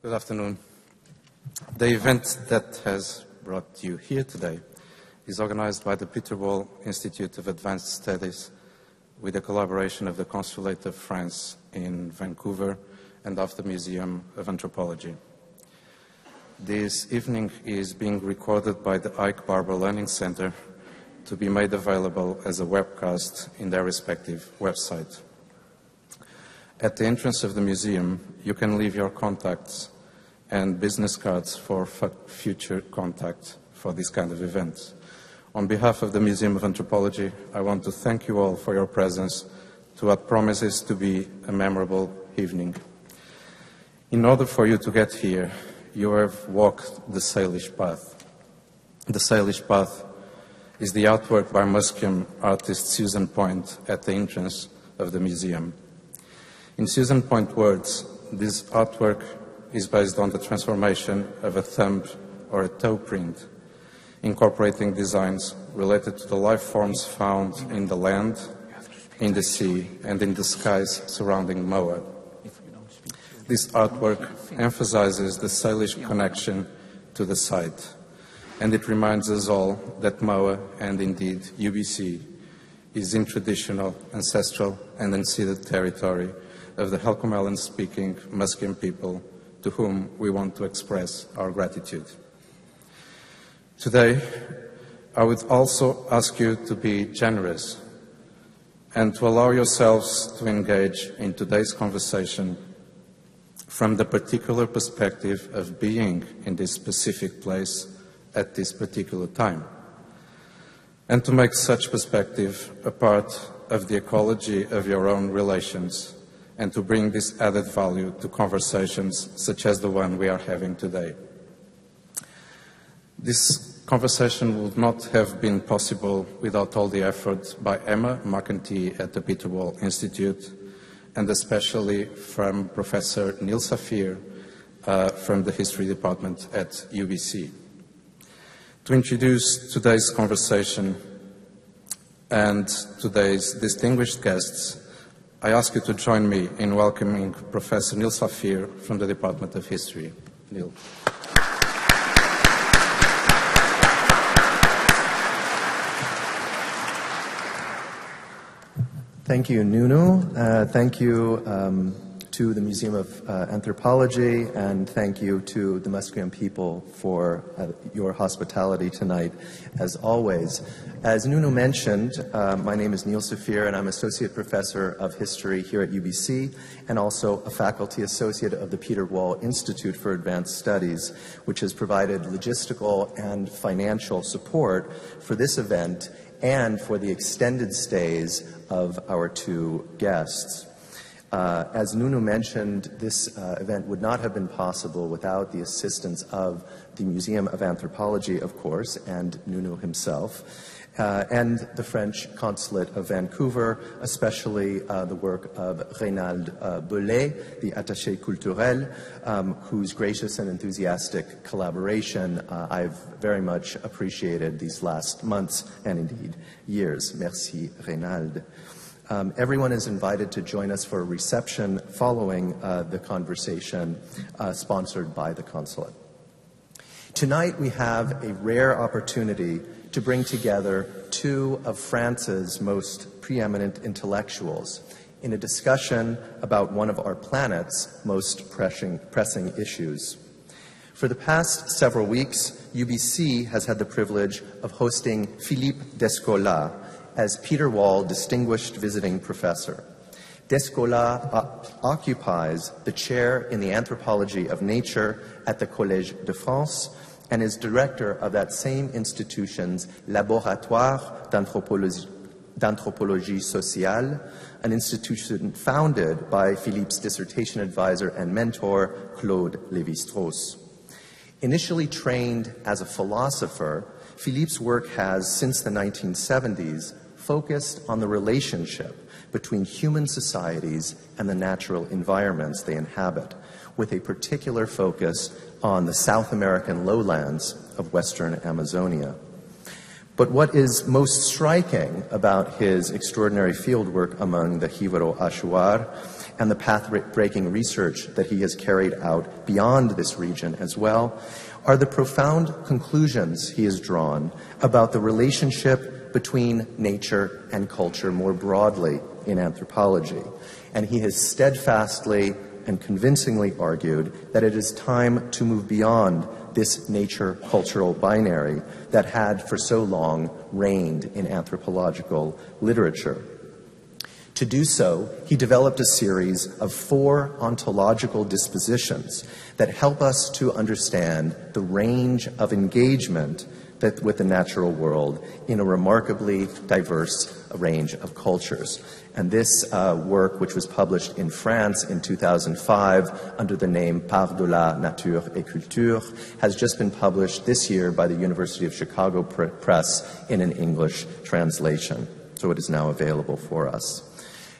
Good afternoon. The event that has brought you here today is organized by the Peter Wall Institute of Advanced Studies with the collaboration of the Consulate of France in Vancouver and of the Museum of Anthropology. This evening is being recorded by the Ike Barber Learning Center to be made available as a webcast in their respective website. At the entrance of the museum, you can leave your contacts and business cards for future contact for this kind of events. On behalf of the Museum of Anthropology, I want to thank you all for your presence to what promises to be a memorable evening. In order for you to get here, you have walked the Salish path. The Salish path is the artwork by Musqueam artist Susan Point at the entrance of the museum. In Susan Point words, this artwork is based on the transformation of a thumb or a toe print, incorporating designs related to the life forms found in the land, in the sea, and in the skies surrounding Moa. This artwork emphasizes the Salish connection to the site, and it reminds us all that Moa, and indeed UBC, is in traditional, ancestral, and unceded territory of the Halkomellan-speaking Musqueam people, to whom we want to express our gratitude. Today, I would also ask you to be generous and to allow yourselves to engage in today's conversation from the particular perspective of being in this specific place at this particular time, and to make such perspective a part of the ecology of your own relations, and to bring this added value to conversations such as the one we are having today. This conversation would not have been possible without all the effort by Emma McEntee at the Peter Wall Institute, and especially from Professor Neil Safir from the History Department at UBC. To introduce today's conversation and today's distinguished guests, I ask you to join me in welcoming Professor Neil Safir from the Department of History. Neil. Thank you, Nuno. Thank you to the Museum of Anthropology, and thank you to the Musqueam people for your hospitality tonight, as always. As Nuno mentioned, my name is Neil Safir, and I'm Associate Professor of History here at UBC, and also a Faculty Associate of the Peter Wall Institute for Advanced Studies, which has provided logistical and financial support for this event and for the extended stays of our two guests. As Nuno mentioned, this event would not have been possible without the assistance of the Museum of Anthropology, of course, and Nuno himself, and the French Consulate of Vancouver, especially the work of Reynald Belay, the attaché culturel, whose gracious and enthusiastic collaboration I've very much appreciated these last months and indeed years. Merci, Reynald. Everyone is invited to join us for a reception following the conversation sponsored by the consulate. Tonight we have a rare opportunity to bring together two of France's most preeminent intellectuals in a discussion about one of our planet's most pressing issues. For the past several weeks, UBC has had the privilege of hosting Philippe Descola as Peter Wall Distinguished Visiting Professor. Descola occupies the chair in the Anthropology of Nature at the Collège de France and is director of that same institution's Laboratoire d'Anthropologie Sociale, an institution founded by Philippe's dissertation advisor and mentor, Claude Lévi-Strauss. Initially trained as a philosopher, Philippe's work has, since the 1970s, focused on the relationship between human societies and the natural environments they inhabit, with a particular focus on the South American lowlands of Western Amazonia. But what is most striking about his extraordinary fieldwork among the Jívaro Achuar and the path-breaking research that he has carried out beyond this region as well, are the profound conclusions he has drawn about the relationship between nature and culture more broadly in anthropology. And he has steadfastly and convincingly argued that it is time to move beyond this nature-cultural binary that had for so long reigned in anthropological literature. To do so, he developed a series of 4 ontological dispositions that help us to understand the range of engagement with the natural world in a remarkably diverse range of cultures. And this work, which was published in France in 2005 under the name Part de la Nature et Culture, has just been published this year by the University of Chicago Press in an English translation. So it is now available for us.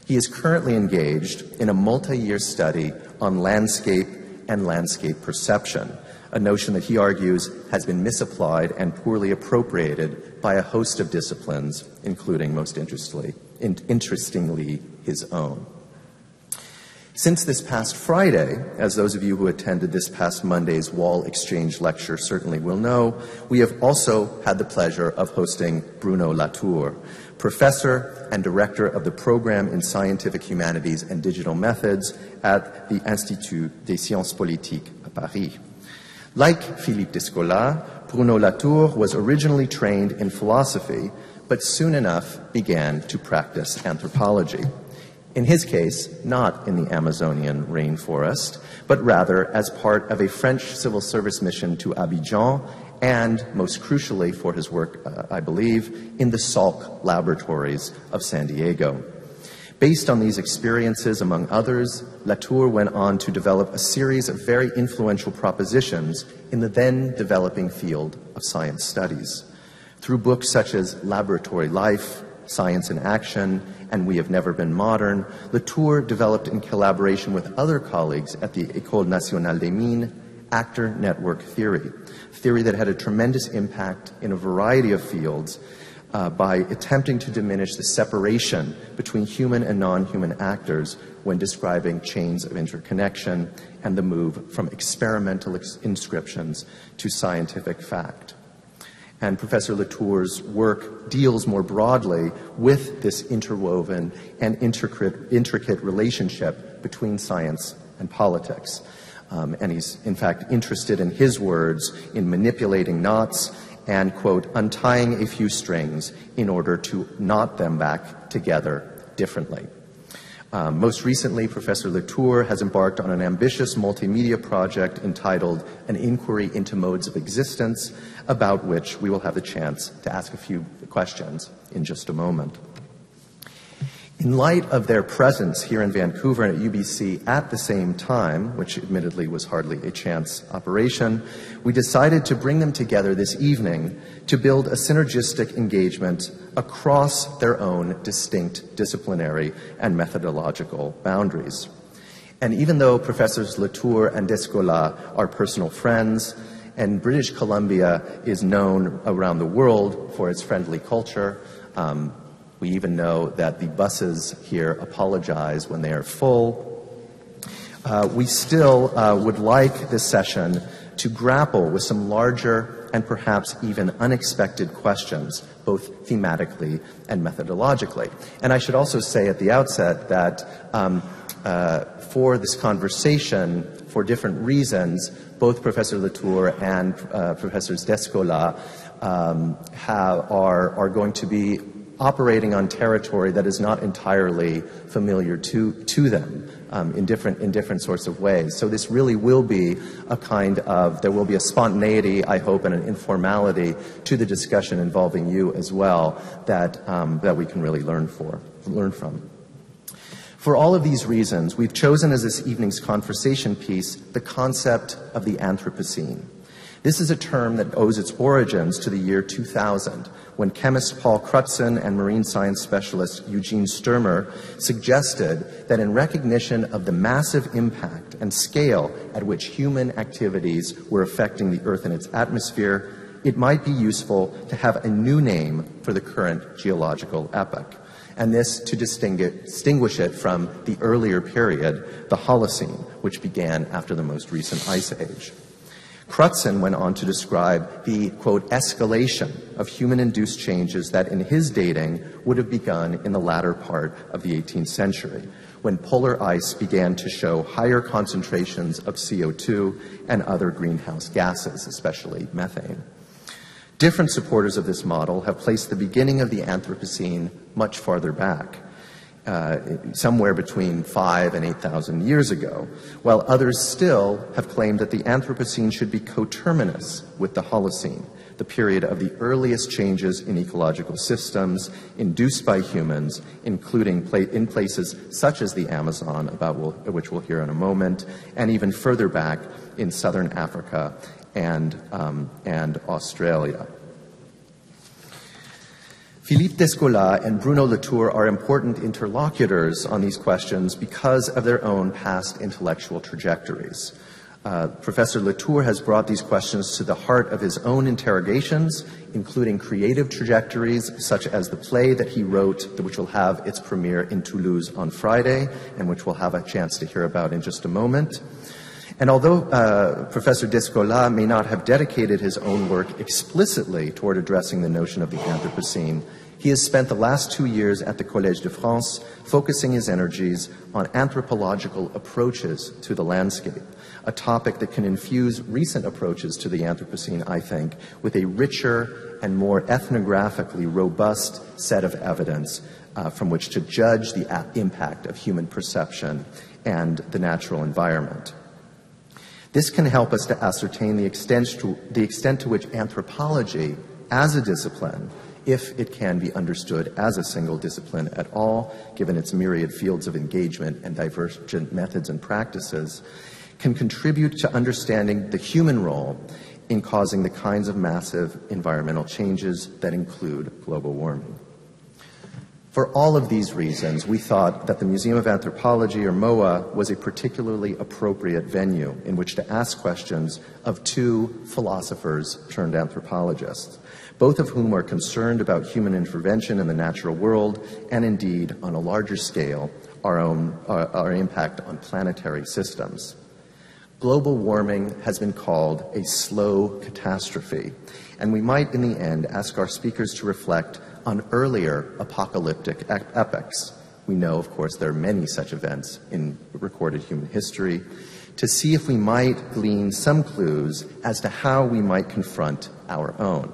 He is currently engaged in a multi-year study on landscape and landscape perception, a notion that he argues has been misapplied and poorly appropriated by a host of disciplines, including, most interestingly, his own. Since this past Friday, as those of you who attended this past Monday's Wall Exchange lecture certainly will know, we have also had the pleasure of hosting Bruno Latour, professor and director of the program in Scientific Humanities and Digital Methods at the Institut des Sciences Politiques at Paris. Like Philippe Descola, Bruno Latour was originally trained in philosophy, but soon enough began to practice anthropology. In his case, not in the Amazonian rainforest, but rather as part of a French civil service mission to Abidjan, and most crucially for his work, I believe, in the Salk laboratories of San Diego. Based on these experiences, among others, Latour went on to develop a series of very influential propositions in the then developing field of science studies. Through books such as Laboratory Life, Science in Action, and We Have Never Been Modern, Latour developed in collaboration with other colleagues at the École Nationale des Mines, actor network theory, theory that had a tremendous impact in a variety of fields by attempting to diminish the separation between human and non-human actors when describing chains of interconnection and the move from experimental inscriptions to scientific fact. And Professor Latour's work deals more broadly with this interwoven and intricate relationship between science and politics. And he's, in fact, interested, in his words, in manipulating knots and, quote, untying a few strings in order to knot them back together differently. Most recently, Professor Latour has embarked on an ambitious multimedia project entitled An Inquiry into Modes of Existence, about which we will have the chance to ask a few questions in just a moment. In light of their presence here in Vancouver and at UBC at the same time, which admittedly was hardly a chance operation, we decided to bring them together this evening to build a synergistic engagement across their own distinct disciplinary and methodological boundaries. And even though Professors Latour and Descola are personal friends, and British Columbia is known around the world for its friendly culture, we even know that the buses here apologize when they are full. We still would like this session to grapple with some larger and perhaps even unexpected questions, both thematically and methodologically. And I should also say at the outset that for this conversation, for different reasons, both Professor Latour and Professors Descola are going to be operating on territory that is not entirely familiar to them in different sorts of ways. So this really will be a kind of, there will be a spontaneity, I hope, and an informality to the discussion involving you as well that we can really learn from. For all of these reasons, we've chosen as this evening's conversation piece the concept of the Anthropocene. This is a term that owes its origins to the year 2000, when chemist Paul Crutzen and marine science specialist Eugene Sturmer suggested that in recognition of the massive impact and scale at which human activities were affecting the Earth and its atmosphere, it might be useful to have a new name for the current geological epoch. and this to distinguish it from the earlier period, the Holocene, which began after the most recent Ice Age. Crutzen went on to describe the, quote, escalation of human-induced changes that in his dating would have begun in the latter part of the 18th century, when polar ice began to show higher concentrations of CO2 and other greenhouse gases, especially methane. Different supporters of this model have placed the beginning of the Anthropocene much farther back, somewhere between 5,000 and 8,000 years ago, while others still have claimed that the Anthropocene should be coterminous with the Holocene, the period of the earliest changes in ecological systems induced by humans, including in places such as the Amazon, about which we'll hear in a moment, and even further back in southern Africa and Australia. Philippe Descola and Bruno Latour are important interlocutors on these questions because of their own past intellectual trajectories. Professor Latour has brought these questions to the heart of his own interrogations, including creative trajectories such as the play that he wrote, which will have its premiere in Toulouse on Friday, and which we'll have a chance to hear about in just a moment. And although Professor Descola may not have dedicated his own work explicitly toward addressing the notion of the Anthropocene, he has spent the last 2 years at the Collège de France focusing his energies on anthropological approaches to the landscape, a topic that can infuse recent approaches to the Anthropocene, I think, with a richer and more ethnographically robust set of evidence from which to judge the impact of human perception and the natural environment. This can help us to ascertain the extent to which anthropology as a discipline, if it can be understood as a single discipline at all, given its myriad fields of engagement and divergent methods and practices, can contribute to understanding the human role in causing the kinds of massive environmental changes that include global warming. For all of these reasons, we thought that the Museum of Anthropology, or MOA, was a particularly appropriate venue in which to ask questions of two philosophers turned anthropologists, both of whom are concerned about human intervention in the natural world and indeed, on a larger scale, our impact on planetary systems. Global warming has been called a slow catastrophe, and we might in the end ask our speakers to reflect on earlier apocalyptic epochs. We know, of course, there are many such events in recorded human history, to see if we might glean some clues as to how we might confront our own.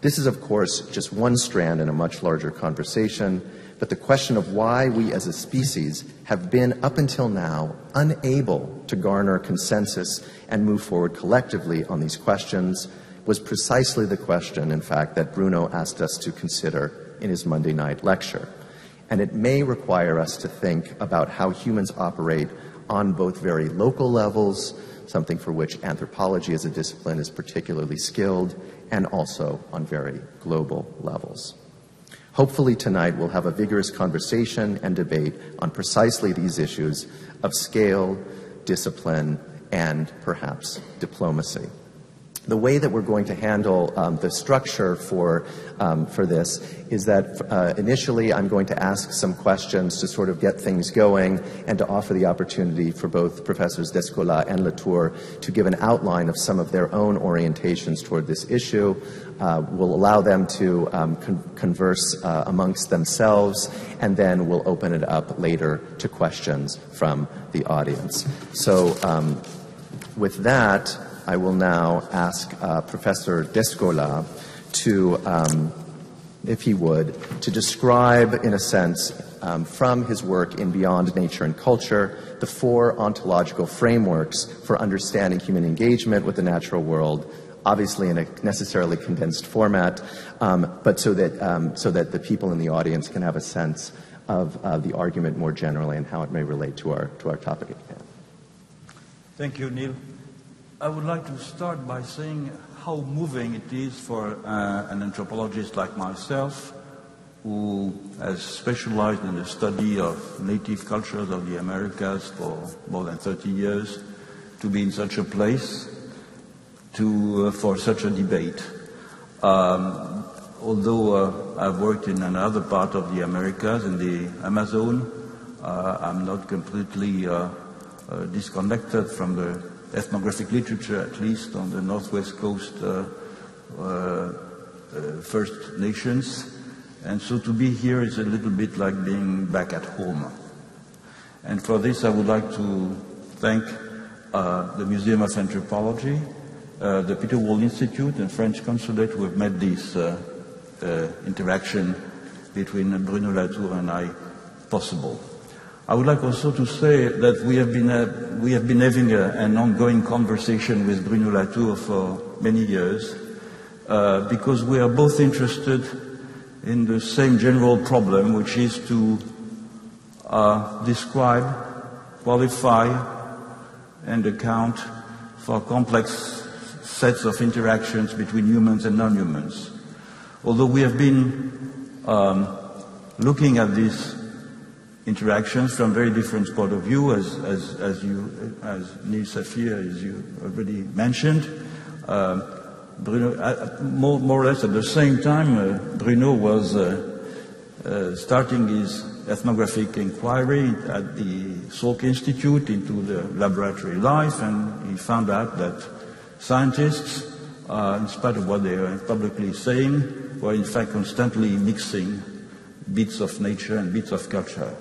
This is, of course, just one strand in a much larger conversation, but the question of why we as a species have been, up until now, unable to garner consensus and move forward collectively on these questions was precisely the question, in fact, that Bruno asked us to consider in his Monday night lecture. And it may require us to think about how humans operate on both very local levels, something for which anthropology as a discipline is particularly skilled, and also on very global levels. Hopefully tonight we'll have a vigorous conversation and debate on precisely these issues of scale, discipline, and perhaps diplomacy. The way that we're going to handle the structure for this is that initially I'm going to ask some questions to sort of get things going and to offer the opportunity for both Professors Descola and Latour to give an outline of some of their own orientations toward this issue. We'll allow them to converse amongst themselves, and then we'll open it up later to questions from the audience. So with that, I will now ask Professor Descola to, if he would, to describe, in a sense, from his work in Beyond Nature and Culture, the four ontological frameworks for understanding human engagement with the natural world, obviously in a necessarily condensed format, but so that the people in the audience can have a sense of the argument more generally and how it may relate to our topic at hand. Thank you, Neil. I would like to start by saying how moving it is for an anthropologist like myself, who has specialized in the study of native cultures of the Americas for more than 30 years, to be in such a place for such a debate. although I've worked in another part of the Americas, in the Amazon, I'm not completely disconnected from the ethnographic literature, at least on the northwest coast First Nations. And so to be here is a little bit like being back at home. And for this, I would like to thank the Museum of Anthropology, the Peter Wall Institute and French Consulate who have made this interaction between Bruno Latour and I possible. I would like also to say that we have been having an ongoing conversation with Bruno Latour for many years because we are both interested in the same general problem, which is to describe, qualify, and account for complex sets of interactions between humans and non-humans. Although we have been looking at these interactions from very different point of view, as Neil Saphir, as you already mentioned, Bruno, more or less at the same time, Bruno was starting his ethnographic inquiry at the Salk Institute into the laboratory life, and he found out that scientists, in spite of what they are publicly saying, were in fact constantly mixing bits of nature and bits of culture.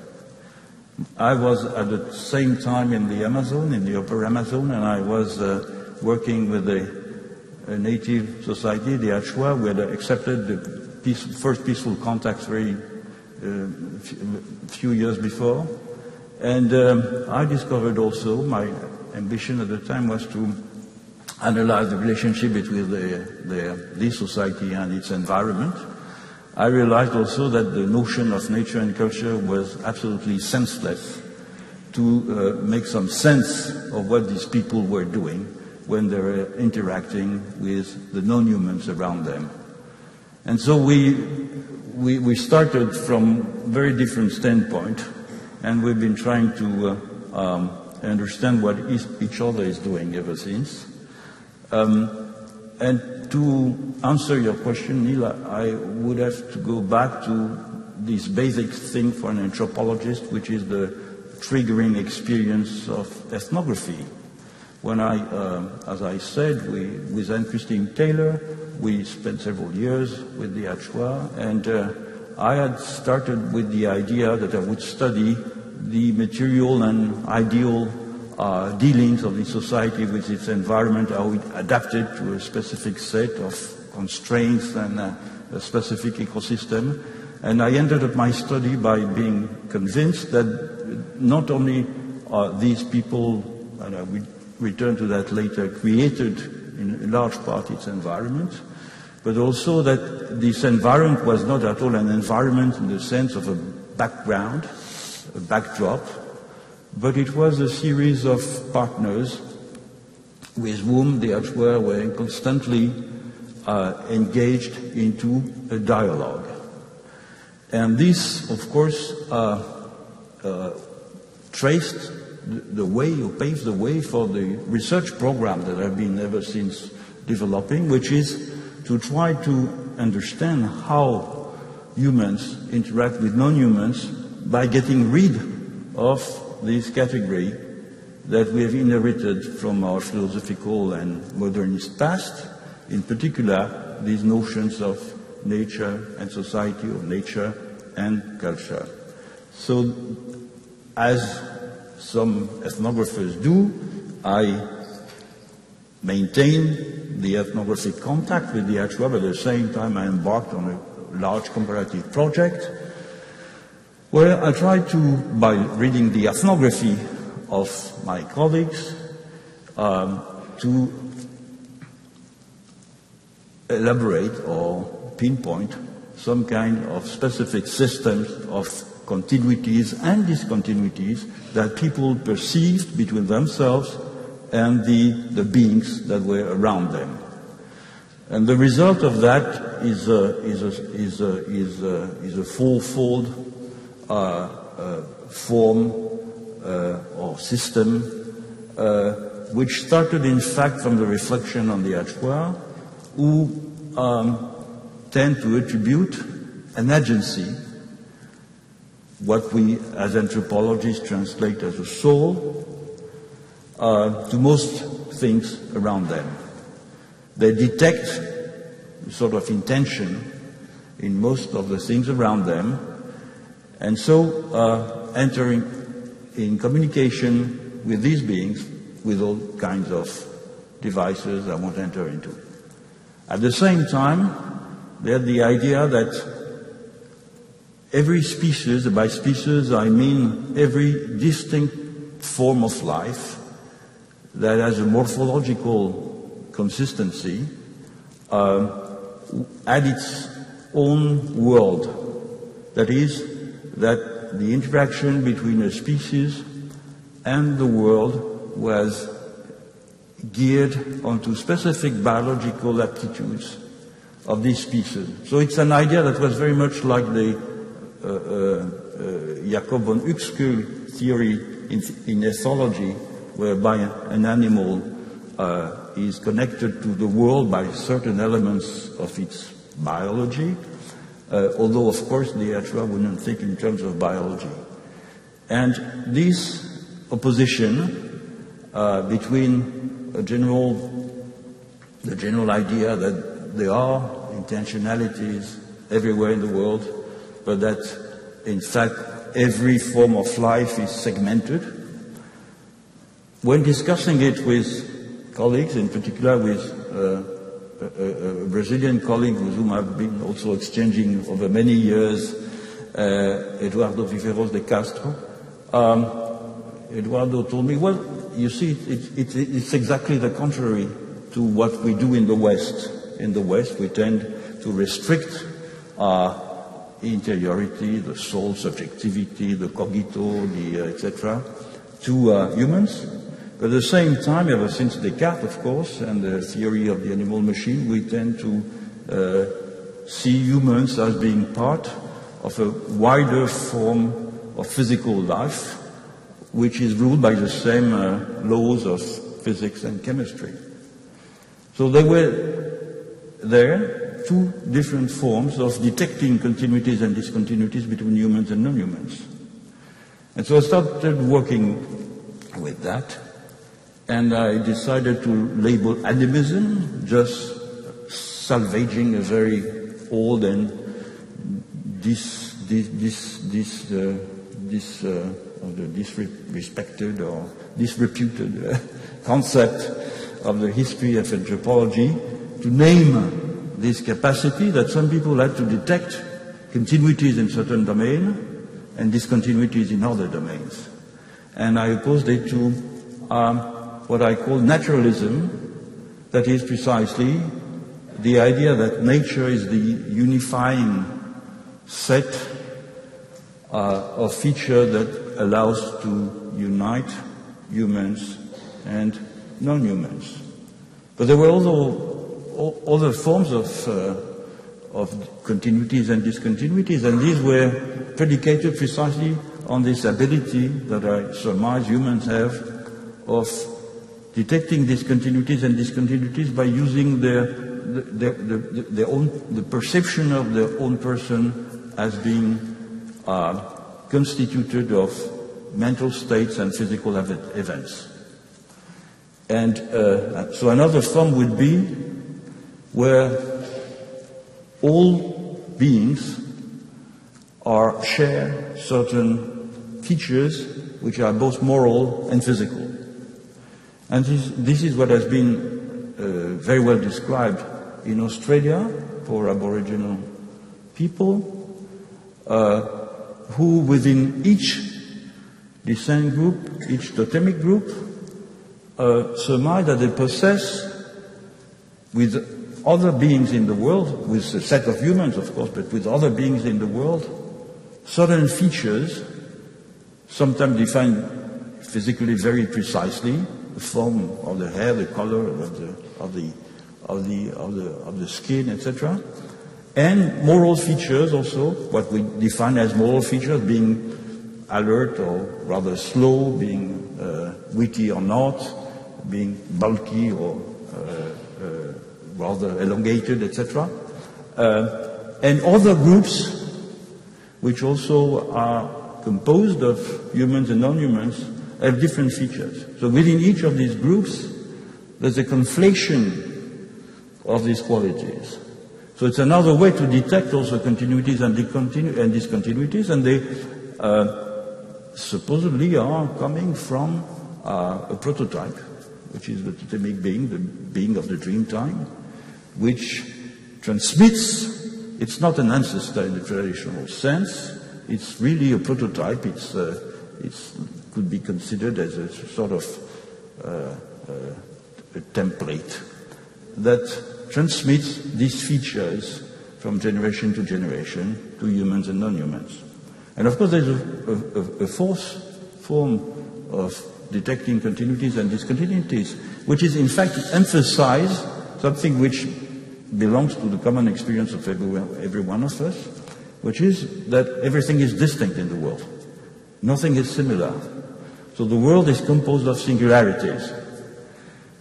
I was at the same time in the Amazon, in the Upper Amazon, and I was working with a native society, the Achua, who had accepted the first peaceful contacts very few years before. And I discovered also, my ambition at the time was to analyze the relationship between this society and its environment. I realized also that the notion of nature and culture was absolutely senseless to make some sense of what these people were doing when they were interacting with the non-humans around them. And so we started from a very different standpoint, and we've been trying to understand what each other is doing ever since. And to answer your question, Neil, I would have to go back to this basic thing for an anthropologist, which is the triggering experience of ethnography. When as I said, with Anne-Christine Taylor, we spent several years with the Achua, and I had started with the idea that I would study the material and ideal dealings of the society with its environment, how it adapted to a specific set of constraints and a specific ecosystem. And I ended up my study by being convinced that not only these people, and I will return to that later, created in large part its environment, but also that this environment was not at all an environment in the sense of a background, a backdrop, but it was a series of partners with whom the Achua were constantly engaged into a dialogue. And this, of course, traced the way, or paved the way for the research program that I've been ever since developing, which is to try to understand how humans interact with non-humans by getting rid of this category that we have inherited from our philosophical and modernist past, in particular these notions of nature and society, or nature and culture. So, as some ethnographers do, I maintain the ethnographic contact with the Achua, but at the same time I embarked on a large comparative project where I tried to, by reading the ethnography of my colleagues, to elaborate or pinpoint some kind of specific systems of continuities and discontinuities that people perceived between themselves and the beings that were around them. And the result of that is a fourfold form or system, which started in fact from the reflection on the Achua, who tend to attribute an agency, what we as anthropologists translate as a soul, to most things around them. They detect a sort of intention in most of the things around them, and so entering in communication with these beings with all kinds of devices I won't enter into. At the same time, they had the idea that every species, by species I mean every distinct form of life that has a morphological consistency, had its own world. That is, that the interaction between a species and the world was geared onto specific biological aptitudes of these species. So it's an idea that was very much like the Jacob von Uexküll theory in ethology, whereby an animal is connected to the world by certain elements of its biology, although of course the Atra wouldn't think in terms of biology. And this opposition between the general idea that there are intentionalities everywhere in the world, but that in fact every form of life is segmented. When discussing it with colleagues, in particular with a Brazilian colleague with whom I've been also exchanging over many years, Eduardo Viveros de Castro, Eduardo told me, well, you see, it's exactly the contrary to what we do in the West. In the West, we tend to restrict our interiority, the soul, subjectivity, the cogito, etc., to humans. But at the same time, ever since Descartes, of course, and the theory of the animal machine, we tend to see humans as being part of a wider form of physical life, which is ruled by the same laws of physics and chemistry. So there were two different forms of detecting continuities and discontinuities between humans and non-humans. And so I started working with that, and I decided to label animism, just salvaging a very old and disrespected or disreputed concept of the history of anthropology, to name this capacity that some people had to detect continuities in certain domains and discontinuities in other domains. And I opposed it to what I call naturalism, that is precisely the idea that nature is the unifying set of features that allows to unite humans and non-humans. But there were also other forms of continuities and discontinuities, and these were predicated precisely on this ability that I surmise humans have of detecting discontinuities and discontinuities by using the perception of their own person as being constituted of mental states and physical events. And so another form would be where all beings share certain features which are both moral and physical. And this is what has been very well described in Australia for Aboriginal people, who within each descent group, each totemic group, surmise that they possess, with other beings in the world, with a set of humans of course, but with other beings in the world, certain features, sometimes defined physically very precisely, the form of the hair, the color of the skin, etc., and moral features also, what we define as moral features, being alert or rather slow, being witty or not, being bulky or rather elongated, etc., And other groups, which also are composed of humans and non-humans, have different features. So within each of these groups, there's a conflation of these qualities. So it's another way to detect also continuities and discontinuities, and they supposedly are coming from a prototype, which is the totemic being, the being of the dream time, which transmits. It's not an ancestor in the traditional sense. It's really a prototype. It could be considered as a sort of a template that transmits these features from generation to generation to humans and non-humans. And of course, there's a fourth form of detecting continuities and discontinuities, which is in fact to emphasize something which belongs to the common experience of every one of us, which is that everything is distinct in the world. Nothing is similar. So the world is composed of singularities.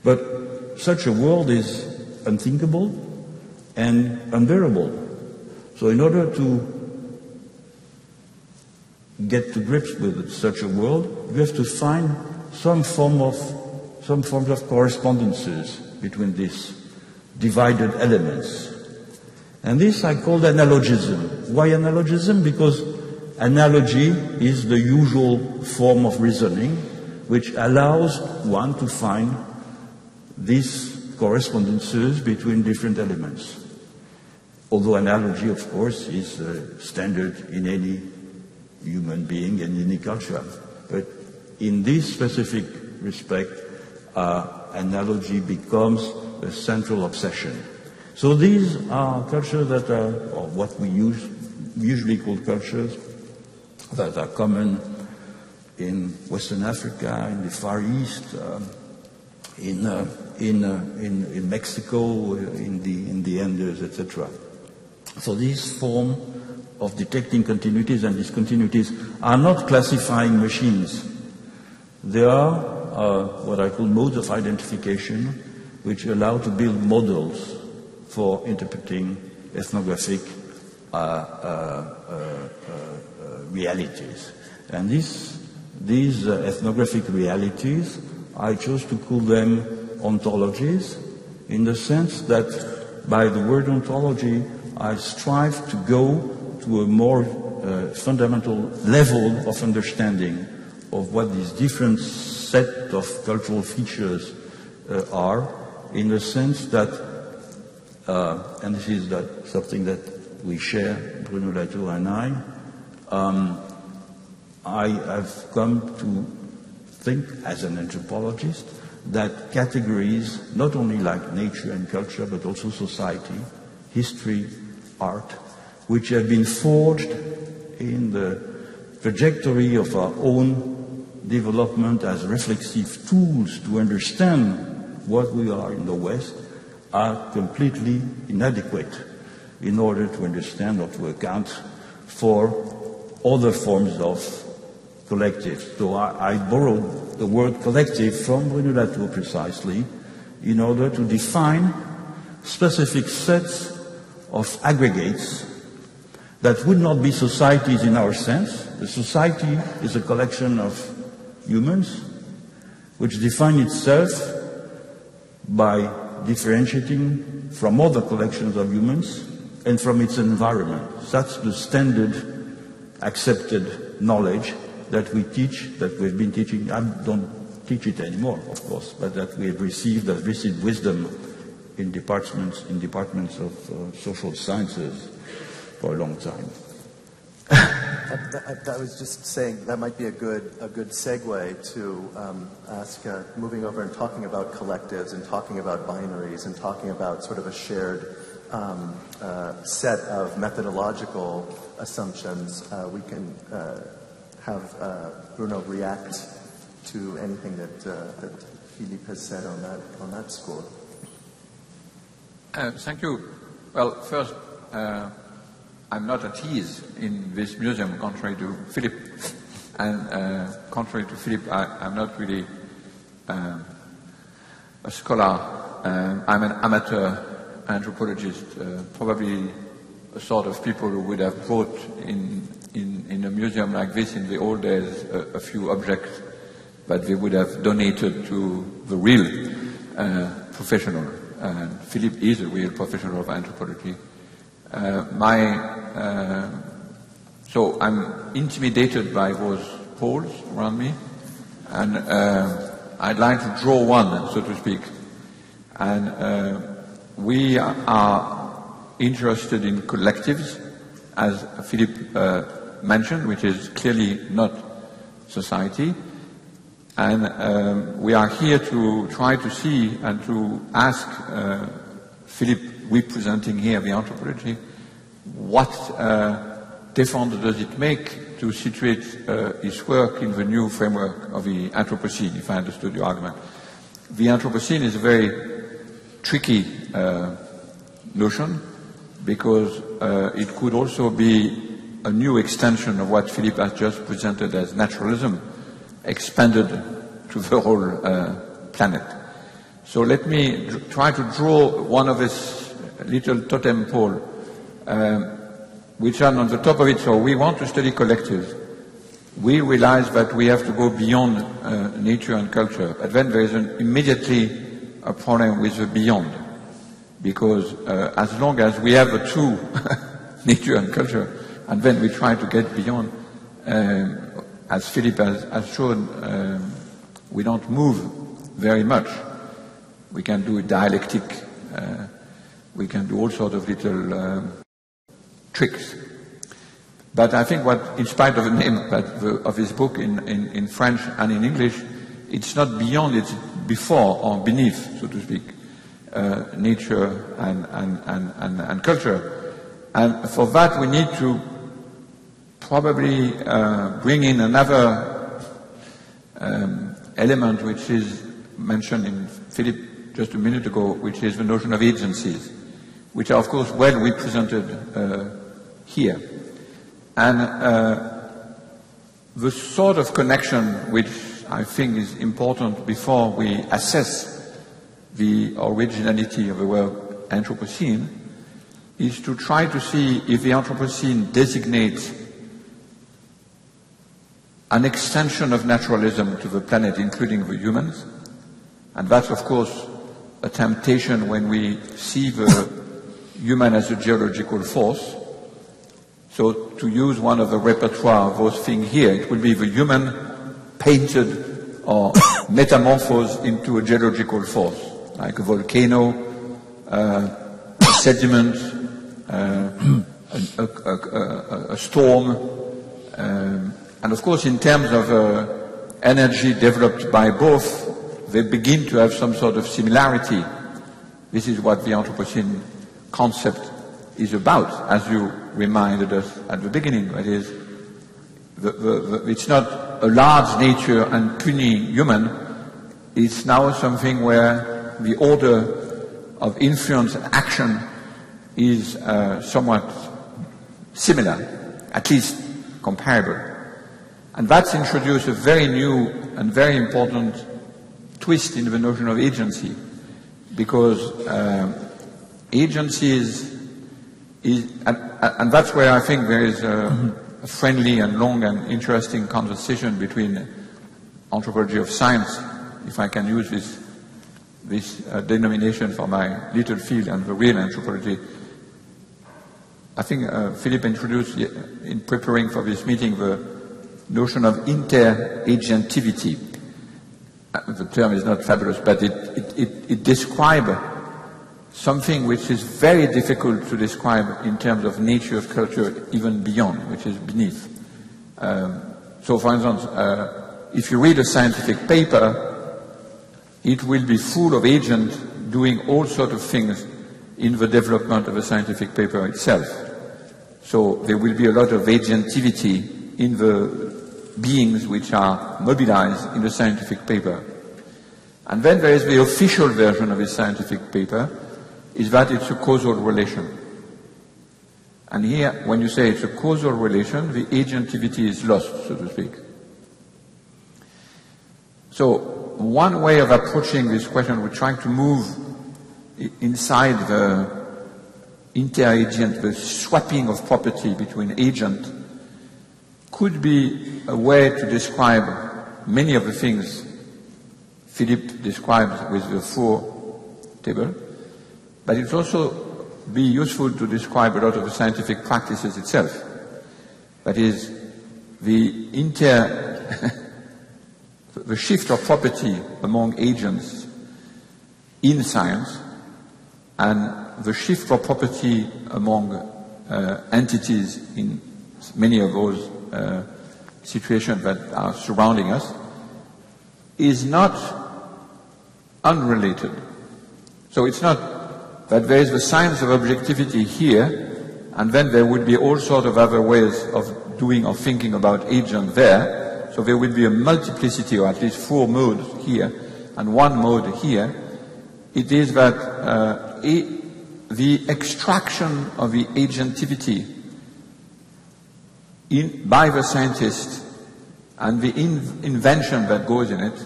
But such a world is unthinkable and unbearable. So in order to get to grips with such a world, you have to find some forms of correspondences between these divided elements. And this I call analogism. Why analogism? Because analogy is the usual form of reasoning which allows one to find these correspondences between different elements. Although analogy, of course, is standard in any human being and any culture. But in this specific respect, analogy becomes a central obsession. So these are cultures that are, or what we usually call cultures, that are common in Western Africa, in the Far East, in Mexico, in the Andes, etc. So this form of detecting continuities and discontinuities are not classifying machines. They are what I call modes of identification, which allow to build models for interpreting ethnographic realities. And these ethnographic realities, I chose to call them ontologies, in the sense that by the word ontology, I strive to go to a more fundamental level of understanding of what these different set of cultural features are, in the sense that, and this is something that we share, Bruno, Latour and I have come to think, as an anthropologist, that categories, not only like nature and culture, but also society, history, art, which have been forged in the trajectory of our own development as reflexive tools to understand what we are in the West, are completely inadequate in order to understand or to account for other forms of collectives. So I borrowed the word collective from Bruno Latour precisely in order to define specific sets of aggregates that would not be societies in our sense. The society is a collection of humans which define itself by differentiating from other collections of humans and from its environment. That's the standard accepted knowledge that we teach, that we've been teaching. I don't teach it anymore, of course, but that we have received wisdom in departments of social sciences for a long time. I was just saying that might be a good segue to ask, moving over and talking about collectives and talking about binaries and talking about sort of a shared set of methodological assumptions. We can have Bruno react to anything that Philippe has said on that score. Thank you. Well, first, I'm not at ease in this museum, contrary to Philippe. And contrary to Philippe, I'm not really a scholar. I'm an amateur anthropologist, probably the sort of people who would have brought in a museum like this in the old days a few objects that they would have donated to the real professional. And Philippe is a real professional of anthropology. So I'm intimidated by those poles around me, and I'd like to draw one, so to speak. And we are interested in collectives, as Philippe mentioned, which is clearly not society. And we are here to try to see and to ask Philippe, representing here the anthropology, what difference does it make to situate his work in the new framework of the Anthropocene, if I understood your argument. The Anthropocene is a very tricky notion, because it could also be a new extension of what Philippe has just presented as naturalism, expanded to the whole planet. So let me try to draw one of his little totem pole, which are on the top of it. So we want to study collectives. We realize that we have to go beyond nature and culture, but then there is immediately a problem with the beyond, because as long as we have a true nature and culture, and then we try to get beyond, as Philippe has shown, we don't move very much. We can do a dialectic, we can do all sorts of little tricks. But I think what, in spite of the name of his book in French and in English, it's not beyond, it's before or beneath, so to speak, nature and culture. And for that we need to probably bring in another element which is mentioned in Philippe just a minute ago, which is the notion of agencies, which are of course well represented here. And the sort of connection which I think is important before we assess the originality of the word Anthropocene is to try to see if the Anthropocene designates an extension of naturalism to the planet, including the humans. And that's, of course, a temptation when we see the human as a geological force. So to use one of the repertoire of those things here, it will be the human painted or metamorphosed into a geological force, like a volcano, a sediment, a storm. And of course, in terms of energy developed by both, they begin to have some sort of similarity. This is what the Anthropocene concept is about, as you reminded us at the beginning. That is, it's not a large nature and puny human. It's now something where the order of influence and action is somewhat similar, at least comparable. And that's introduced a very new and very important twist in the notion of agency, because agency and that's where I think there is a friendly and long and interesting conversation between anthropology of science, if I can use this denomination for my little field, and the real anthropology. I think Philippe introduced, in preparing for this meeting, the notion of interagentivity. The term is not fabulous, but it describes something which is very difficult to describe in terms of nature of culture, even beyond, which is beneath. So, for instance, if you read a scientific paper, it will be full of agents doing all sorts of things in the development of a scientific paper itself. So there will be a lot of agentivity in the beings which are mobilized in the scientific paper. And then there is the official version of a scientific paper, is that it's a causal relation. And here, when you say it's a causal relation, the agentivity is lost, so to speak. So one way of approaching this question, we're trying to move inside the interagent, the swapping of property between agents, could be a way to describe many of the things Philippe describes with the four table, but it also be useful to describe a lot of the scientific practices itself. That is, the the shift of property among agents in science and the shift of property among entities in many of those situations that are surrounding us is not unrelated. So it's not that there is the science of objectivity here, and then there would be all sorts of other ways of doing or thinking about agent there. So there would be a multiplicity, or at least four modes here, and one mode here. It is that the extraction of the agentivity by the scientist and the invention that goes in it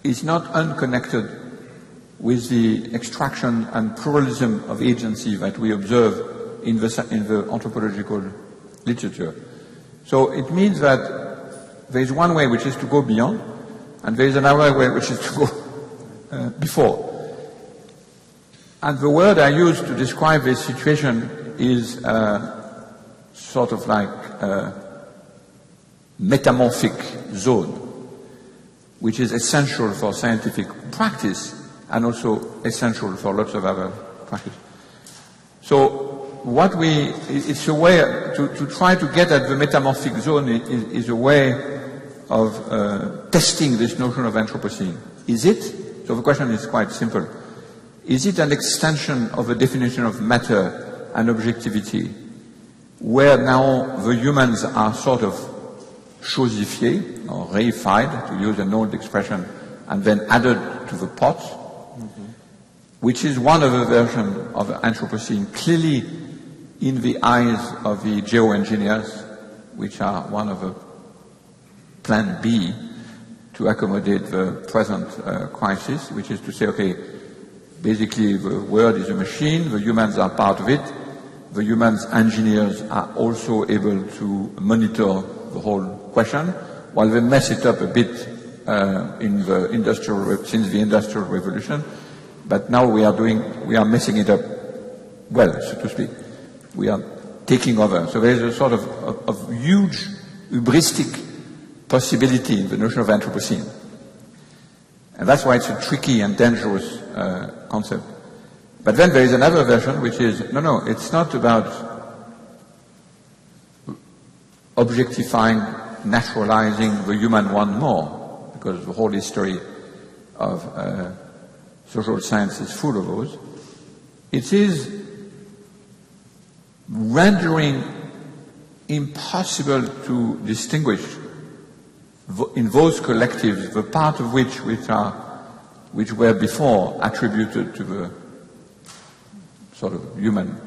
is not unconnected with the extraction and pluralism of agency that we observe in the anthropological literature. So it means that there is one way which is to go beyond, and there is another way which is to go before. And the word I use to describe this situation is sort of like metamorphic zone, which is essential for scientific practice and also essential for lots of other practice. So it's a way to try to get at the metamorphic zone is a way of testing this notion of Anthropocene. Is it? So the question is quite simple. Is it an extension of the definition of matter and objectivity, where now the humans are sort of chosifiés, or reified, to use an old expression, and then added to the pot, which is one of the versions of Anthropocene, clearly in the eyes of the geoengineers, which are one of the plan B to accommodate the present crisis, which is to say, okay, basically the world is a machine, the humans are part of it, the humans engineers are also able to monitor the whole question, while they mess it up a bit since the Industrial Revolution, but now we are messing it up well, so to speak. We are taking over. So there is a sort of huge hubristic possibility in the notion of Anthropocene. And that's why it's a tricky and dangerous concept. But then there is another version which is, no, it's not about objectifying, naturalizing the human one more, because the whole history of social science is full of those. It is rendering impossible to distinguish in those collectives the part of which were before attributed to the sort of human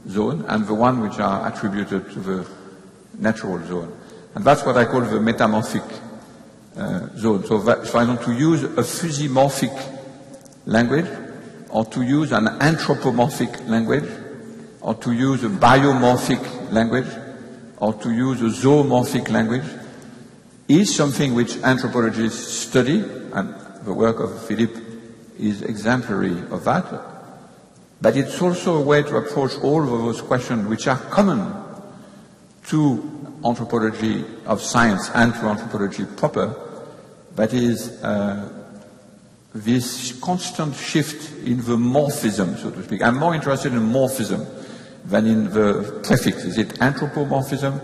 zone and the one which are attributed to the natural zone. And that's what I call the metamorphic zone. So if I want to use a physimorphic language, or to use an anthropomorphic language, or to use a biomorphic language, or to use a zoomorphic language, is something which anthropologists study, and the work of Philippe is exemplary of that. But it's also a way to approach all of those questions which are common to anthropology of science and to anthropology proper, that is this constant shift in the morphism, so to speak. I'm more interested in morphism than in the prefix. Is it anthropomorphism,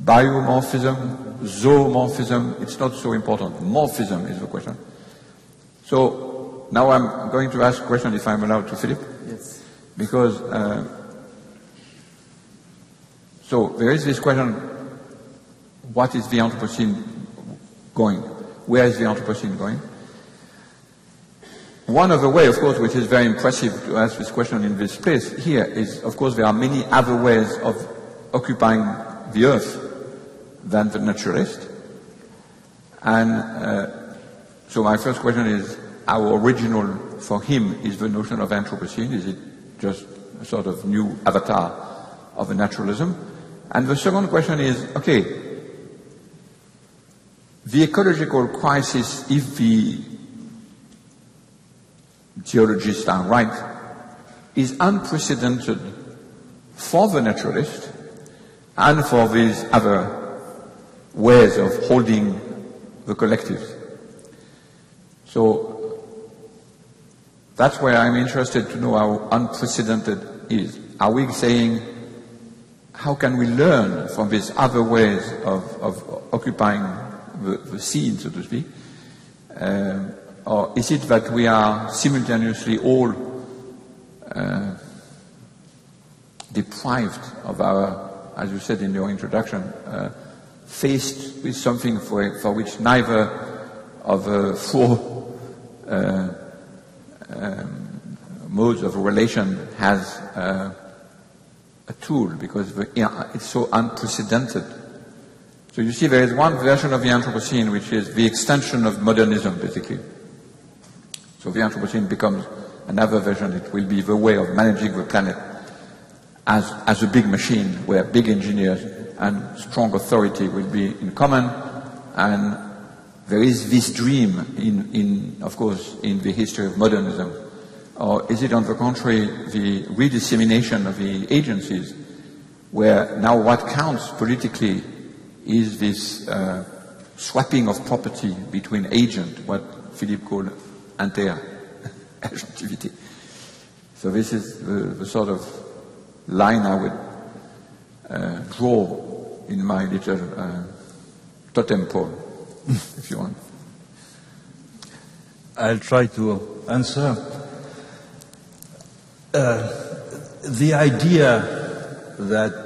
biomorphism, zoomorphism? It's not so important. Morphism is the question. So now I'm going to ask a question, if I'm allowed, to Philippe. Yes. Because, so there is this question, what is the Anthropocene going? Where is the Anthropocene going? One of the ways, of course, which is very impressive to ask this question in this place here is, of course, there are many other ways of occupying the earth than the naturalist. And so my first question is, how original for him is the notion of Anthropocene? Is it just a sort of new avatar of a naturalism. And the second question is, okay, the ecological crisis, if the geologists are right, is unprecedented for the naturalist and for these other ways of holding the collectives. So that's where I'm interested to know how unprecedented it is. Are we saying, how can we learn from these other ways of occupying the scene, so to speak? Or is it that we are simultaneously all deprived of our, as you said in your introduction, faced with something for which neither of the four modes of relation has a tool, because it's so unprecedented. So you see, there is one version of the Anthropocene which is the extension of modernism, basically. So the Anthropocene becomes another version. It will be the way of managing the planet as a big machine where big engineers and strong authority will be in common. And there is this dream, of course, in the history of modernism. Or is it, on the contrary, the redissemination of the agencies, where now what counts politically is this swapping of property between agent, what Philippe called inter-agentivity. So this is the sort of line I would draw in my little totem pole, if you want. I'll try to answer. The idea that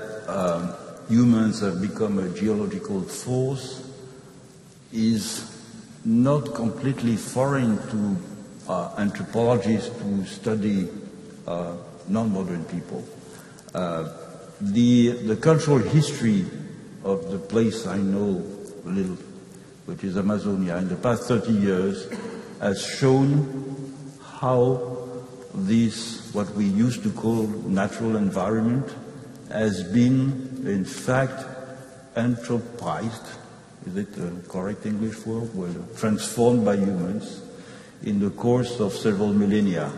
humans have become a geological force is not completely foreign to anthropologists who study non-modern people. The cultural history of the place I know a little, which is Amazonia, in the past 30 years has shown how this, what we used to call natural environment, has been, in fact, anthropized, is it a correct English word? Well, transformed by humans in the course of several millennia.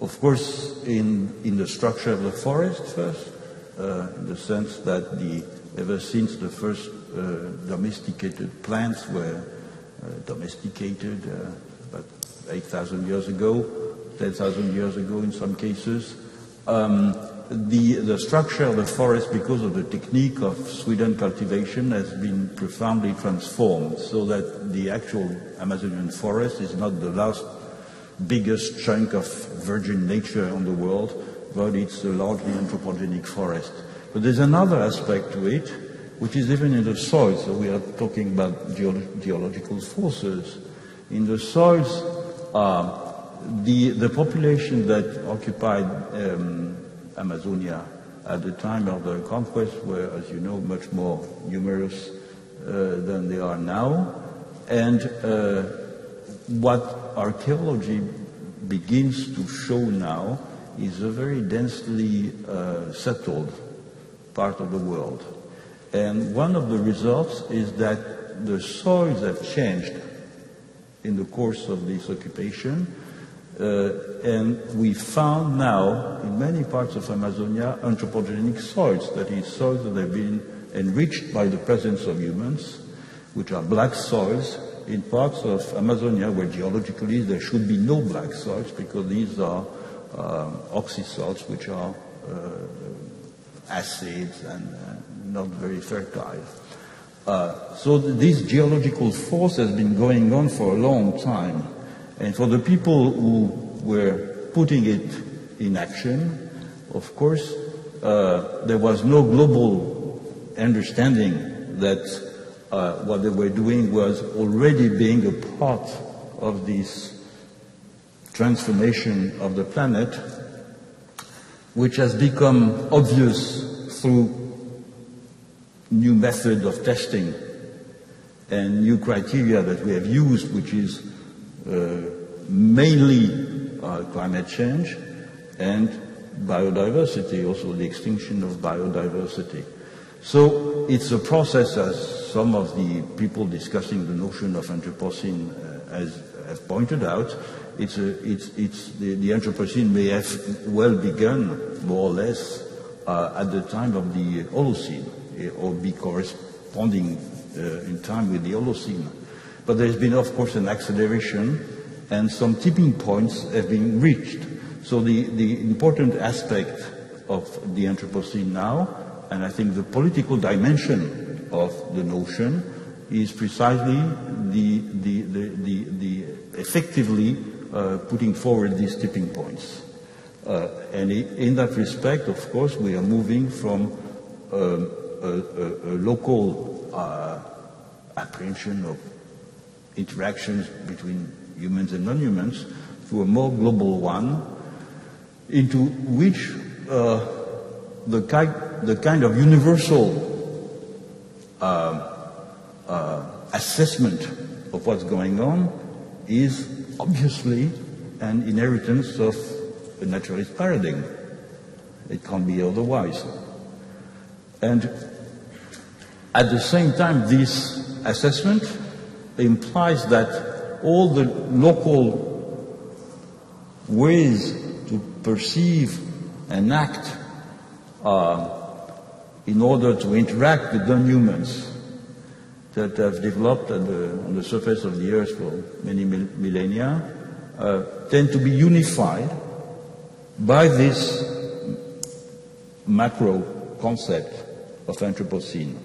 Of course, in the structure of the forest first, in the sense that ever since the first domesticated plants were domesticated about 8,000 years ago, 10,000 years ago in some cases, the structure of the forest, because of the technique of Sweden cultivation, has been profoundly transformed, so that the actual Amazonian forest is not the last biggest chunk of virgin nature on the world, but it's a largely anthropogenic forest. But there's another aspect to it, which is even in the soil. So we are talking about geological forces. In the soils, the population that occupied Amazonia at the time of the conquest were, as you know, much more numerous than they are now. And what archaeology begins to show now is a very densely settled part of the world. And one of the results is that the soils have changed in the course of this occupation. And we found now, in many parts of Amazonia, anthropogenic soils, that is, soils that have been enriched by the presence of humans, which are black soils, in parts of Amazonia where geologically there should be no black soils, because these are oxysalts, which are acids and not very fertile. So this geological force has been going on for a long time. And for the people who were putting it in action, of course, there was no global understanding that what they were doing was already being a part of this transformation of the planet, which has become obvious through new methods of testing and new criteria that we have used, which is mainly climate change, and biodiversity, also the extinction of biodiversity. So it's a process, as some of the people discussing the notion of Anthropocene have pointed out. The Anthropocene may have well begun, more or less, at the time of the Holocene, or be corresponding in time with the Holocene. But there's been, of course, an acceleration, and some tipping points have been reached. So the important aspect of the Anthropocene now, and I think the political dimension of the notion, is precisely the effectively putting forward these tipping points. And in that respect, of course, we are moving from a local apprehension of interactions between humans and non-humans to a more global one, into which the kind of universal assessment of what's going on is obviously an inheritance of a naturalist paradigm. It can't be otherwise. And at the same time, this assessment implies that all the local ways to perceive and act in order to interact with non-humans that have developed on the surface of the Earth for many millennia tend to be unified by this macro concept of Anthropocene.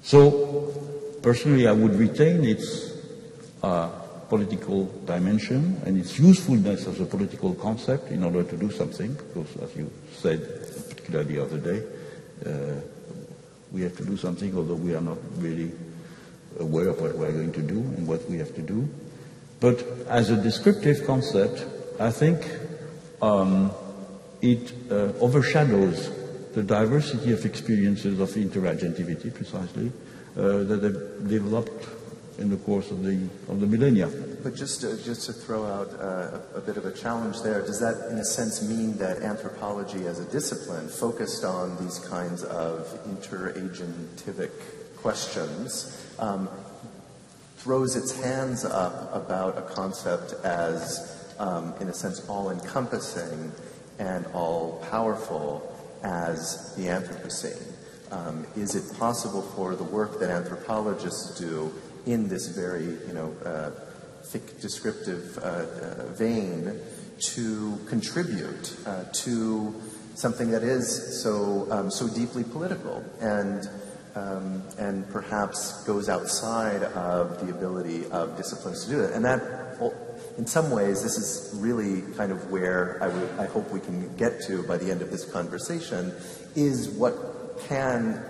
So, personally, I would retain its political dimension and its usefulness as a political concept in order to do something, because, as you said, particularly the other day, we have to do something, although we are not really aware of what we are going to do and what we have to do. But as a descriptive concept, I think it overshadows the diversity of experiences of interagentivity, precisely, that have developed in the course of the millennia. But just to throw out a bit of a challenge there, does that in a sense mean that anthropology as a discipline focused on these kinds of interagentivic questions throws its hands up about a concept as, in a sense, all-encompassing and all-powerful as the Anthropocene? Is it possible for the work that anthropologists do in this very, thick descriptive vein to contribute to something that is so deeply political and perhaps goes outside of the ability of disciplines to do it? And that, in some ways, this is really kind of where I hope we can get to by the end of this conversation, is what can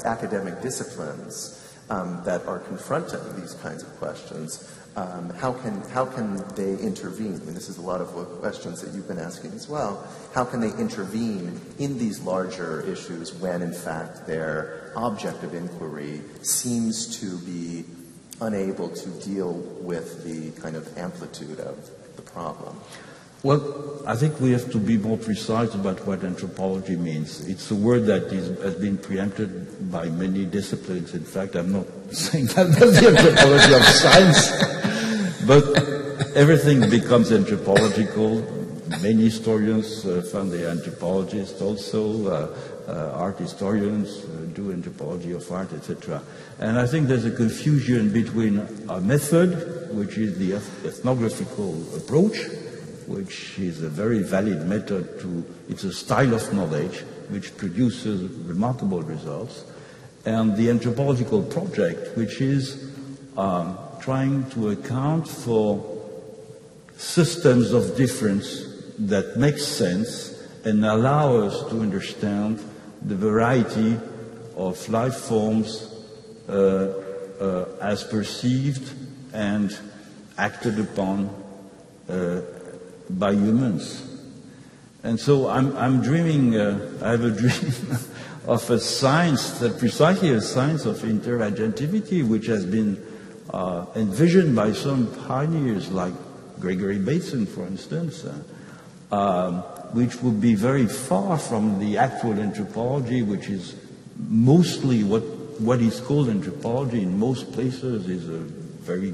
academic disciplines that are confronting these kinds of questions, how can they intervene? I mean, this is a lot of questions that you've been asking as well. How can they intervene in these larger issues when, in fact, their object of inquiry seems to be unable to deal with the kind of amplitude of the problem? Well, I think we have to be more precise about what anthropology means. It's a word that has been preempted by many disciplines. In fact, I'm not saying that that's the anthropology of science, but everything becomes anthropological. Many historians found they're anthropologists also. Art historians do anthropology of art, etc. And I think there's a confusion between a method, which is the ethnographical approach, which is a very valid method it's a style of knowledge which produces remarkable results, and the anthropological project, which is trying to account for systems of difference that make sense and allow us to understand the variety of life forms as perceived and acted upon by humans. And so I'm dreaming, I have a dream of a science, that precisely a science of interagentivity, which has been envisioned by some pioneers like Gregory Bateson, for instance, which would be very far from the actual anthropology, which is mostly what is called anthropology in most places is a very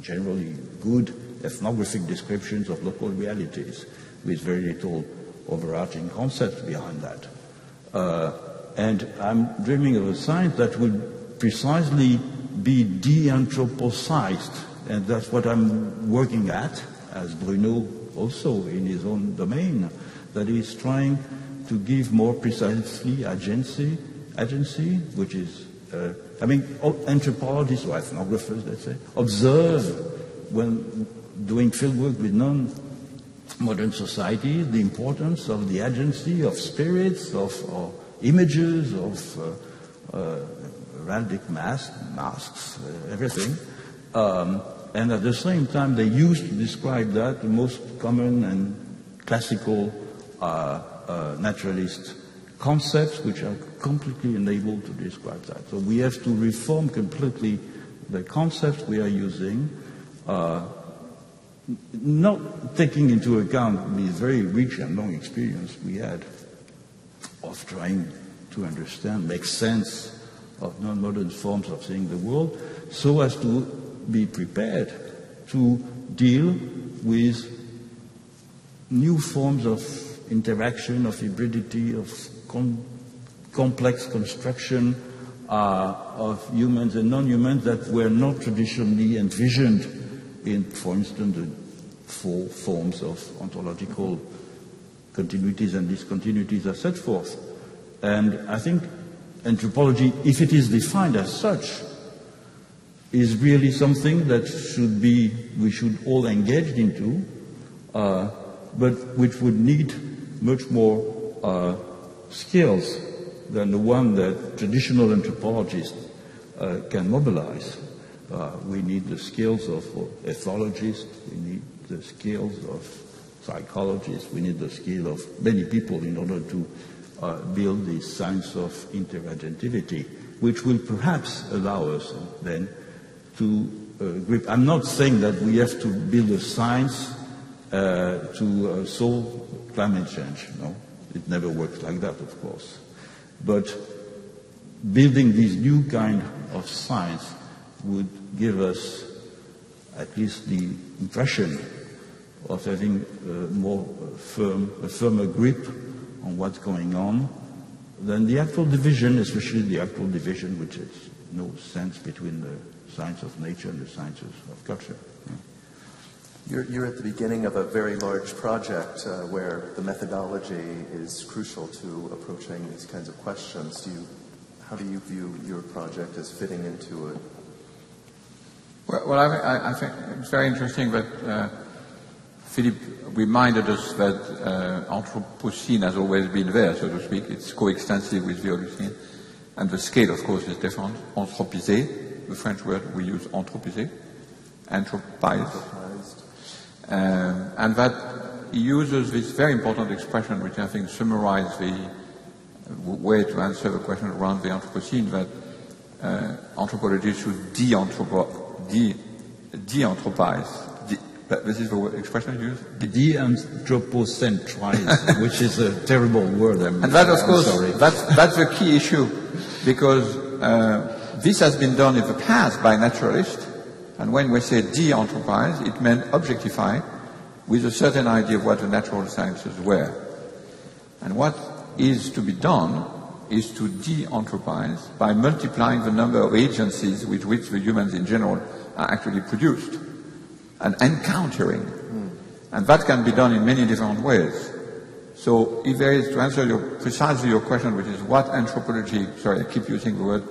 generally good ethnographic descriptions of local realities with very little overarching concepts behind that. And I'm dreaming of a science that would precisely be de-anthropocized, and that's what I'm working at, as Bruno also in his own domain, that is trying to give more precisely agency, which is, anthropologists or ethnographers, let's say, observe when doing fieldwork with non-modern societies the importance of the agency of spirits, of images, of heraldic masks, everything. And at the same time, they used to describe that the most common and classical naturalist concepts, which are completely unable to describe that. So we have to reform completely the concepts we are using, not taking into account the very rich and long experience we had of trying to understand, make sense of non-modern forms of seeing the world, so as to be prepared to deal with new forms of interaction, of hybridity, of complex construction of humans and non-humans that were not traditionally envisioned in, for instance, the four forms of ontological continuities and discontinuities are set forth. And I think anthropology, if it is defined as such, is really something that we should all engage into, but which would need much more skills than the one that traditional anthropologists can mobilize. We need the skills of ethologists, we need the skills of psychologists, we need the skill of many people in order to build this science of interagentivity, which will perhaps allow us then to grip. I'm not saying that we have to build a science to solve climate change. No, it never works like that, of course. But building this new kind of science would give us at least the impression of having a firmer grip on what's going on than the actual division, especially the actual division which has no sense between the science of nature and the sciences of culture. You're at the beginning of a very large project where the methodology is crucial to approaching these kinds of questions. How do you view your project as fitting into it? Well, I think it's very interesting that Philippe reminded us that Anthropocene has always been there, so to speak. It's coextensive with the Holocene. And the scale, of course, is different. Anthropiser, the French word we use, anthropiser, anthropized. And that he uses this very important expression, which I think summarizes the way to answer the question around the Anthropocene, that anthropology should de-anthropize. This is the expression you use? De-anthropocentrize, which is a terrible word. And that, of course, that's the key issue, because this has been done in the past by naturalists, and when we say de-anthropize, it meant objectify with a certain idea of what the natural sciences were. And what is to be done is to de-anthropize by multiplying the number of agencies with which the humans in general are actually produced and encountering. And that can be done in many different ways. So if there is, to answer precisely your question, which is what anthropology, sorry, I keep using the word,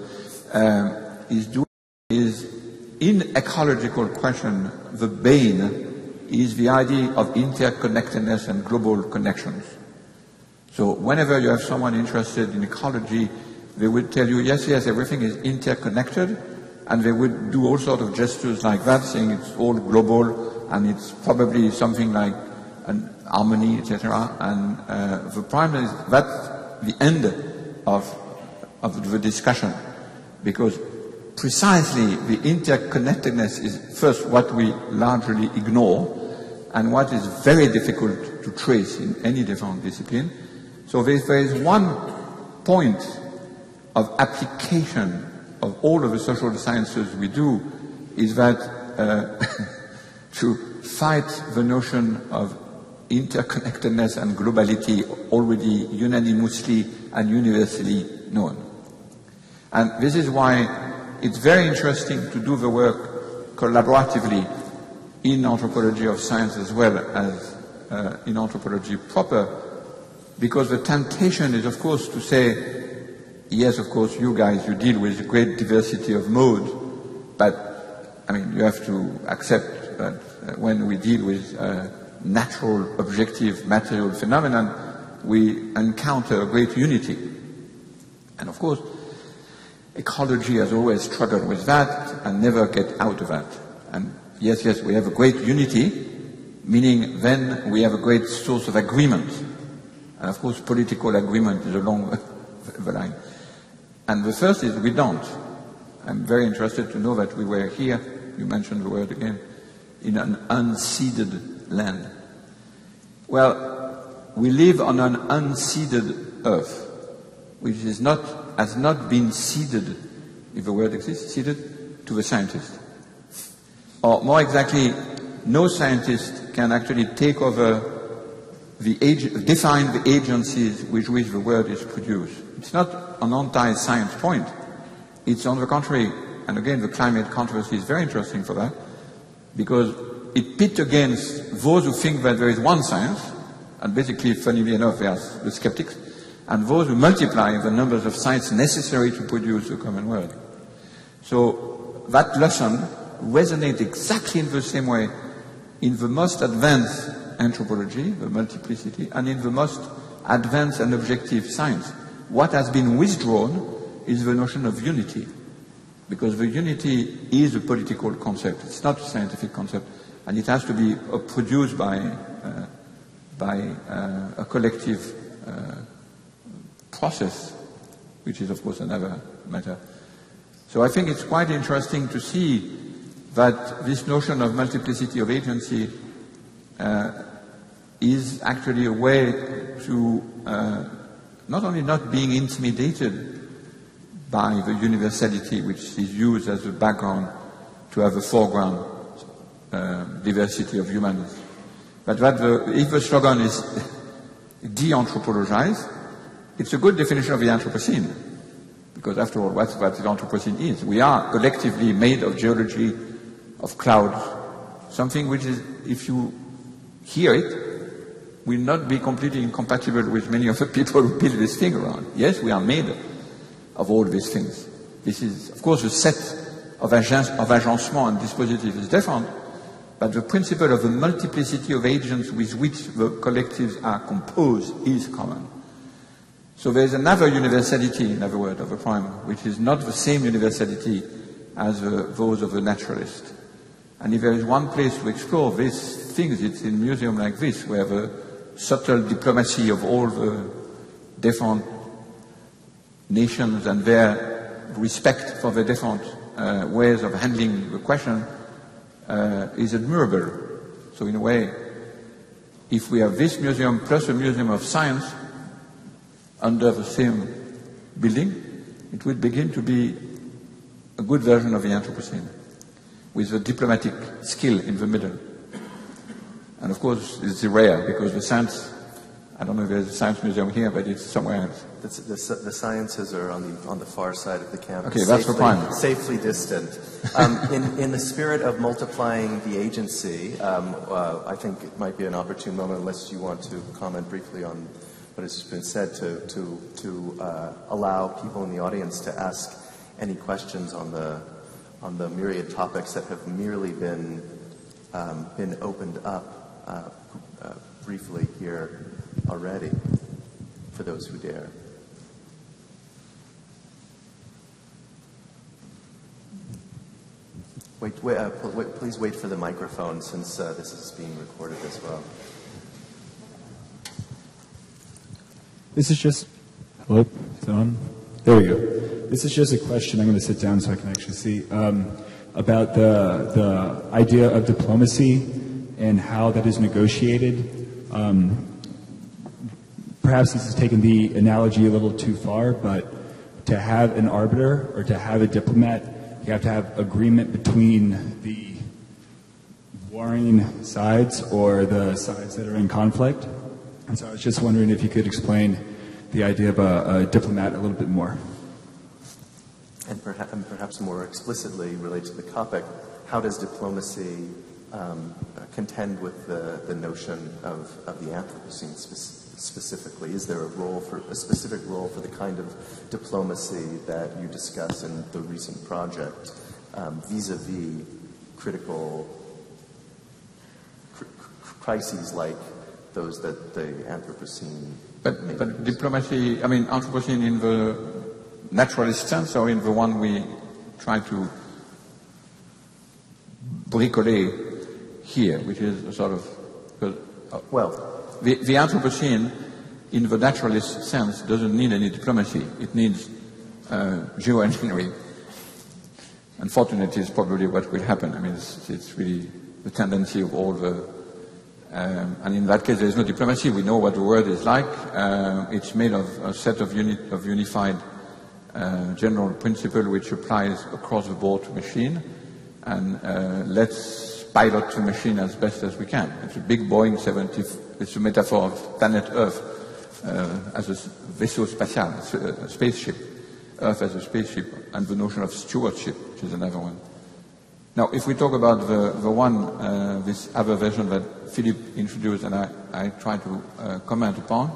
is doing, is in ecological question, the bane is the idea of interconnectedness and global connections. So whenever you have someone interested in ecology, they would tell you, yes, everything is interconnected, and they would do all sorts of gestures like that, saying it's all global, and it's probably something like an harmony, etc. And the problem is that's the end of the discussion, because precisely the interconnectedness is first what we largely ignore, and what is very difficult to trace in any different discipline. So there is one point of application of all of the social sciences we do, is that to fight the notion of interconnectedness and globality already unanimously and universally known. And this is why it's very interesting to do the work collaboratively in anthropology of science as well as in anthropology proper, because the temptation is, of course, to say, yes, of course, you guys, you deal with great diversity of mode, but, I mean, you have to accept that when we deal with natural, objective, material phenomenon, we encounter a great unity. And, of course, ecology has always struggled with that and never get out of that. And yes, we have a great unity, meaning then we have a great source of agreement. And of course, political agreement is along the line. And the first is we don't. I'm very interested to know that we were here, you mentioned the word again, in an unceded land. Well, we live on an unceded earth, which has not been ceded, if the word exists, ceded to the scientist. Or more exactly, no scientist can actually take over define the agencies with which the word is produced. It's not an anti-science point. It's on the contrary, and again, the climate controversy is very interesting for that, because it pits against those who think that there is one science, and basically, funnily enough, they are the skeptics, and those who multiply the numbers of science necessary to produce a common word. So that lesson resonates exactly in the same way in the most advanced anthropology, the multiplicity, and in the most advanced and objective science. What has been withdrawn is the notion of unity, because the unity is a political concept. It's not a scientific concept, and it has to be produced by a collective process, which is, of course, another matter. So I think it's quite interesting to see that this notion of multiplicity of agency is actually a way to not only not being intimidated by the universality, which is used as a background to have a foreground diversity of humans, but that if the slogan is de-anthropologize, it's a good definition of the Anthropocene, because after all, that's what the Anthropocene is. We are collectively made of geology, of clouds, something which is, if you hear it, will not be completely incompatible with many of the people who build this thing around. Yes, we are made of all these things. This is, of course, the set of agencement and dispositif is different, but the principle of the multiplicity of agents with which the collectives are composed is common. So there is another universality, in other words, of the poem, which is not the same universality as those of the naturalist. And if there is one place to explore these things, it's in a museum like this, where the subtle diplomacy of all the different nations and their respect for the different ways of handling the question is admirable. So in a way, if we have this museum plus a museum of science under the same building, it will begin to be a good version of the Anthropocene, with a diplomatic skill in the middle. And of course, it's rare, because the science, I don't know if there's a science museum here, but it's somewhere else. The sciences are on the far side of the campus. Okay, that's the point. Safely distant. In the spirit of multiplying the agency, I think it might be an opportune moment, unless you want to comment briefly on what has been said, to allow people in the audience to ask any questions on the myriad topics that have merely been opened up briefly here already, for those who dare. Please wait for the microphone, since this is being recorded as well. This is just, hello, is it on? There we go. This is just a question, I'm going to sit down so I can actually see, about the idea of diplomacy and how that is negotiated Perhaps this is taking the analogy a little too far, but to have an arbiter or to have a diplomat, you have to have agreement between the warring sides or the sides that are in conflict. And so I was just wondering if you could explain the idea of a diplomat a little bit more. And perhaps more explicitly related to the topic, how does diplomacy contend with the notion of the Anthropocene specifically? Is there a specific role for the kind of diplomacy that you discuss in the recent project vis-a-vis critical crises like those that the Anthropocene But diplomacy, I mean, Anthropocene in the naturalist sense or in the one we try to bricoler here, which is a sort of... The Anthropocene, in the naturalist sense, doesn't need any diplomacy. It needs geoengineering. Unfortunately, it's probably what will happen. I mean, it's really the tendency of all the... and in that case, there is no diplomacy. We know what the world is like. It's made of a set of unified general principle which applies across the board to machine. And let's pilot the machine as best as we can. It's a big Boeing 70, it's a metaphor of planet Earth as a vaisseau spatial, a spaceship, Earth as a spaceship, and the notion of stewardship, which is another one. Now, if we talk about the one, this other version that Philippe introduced and I try to comment upon,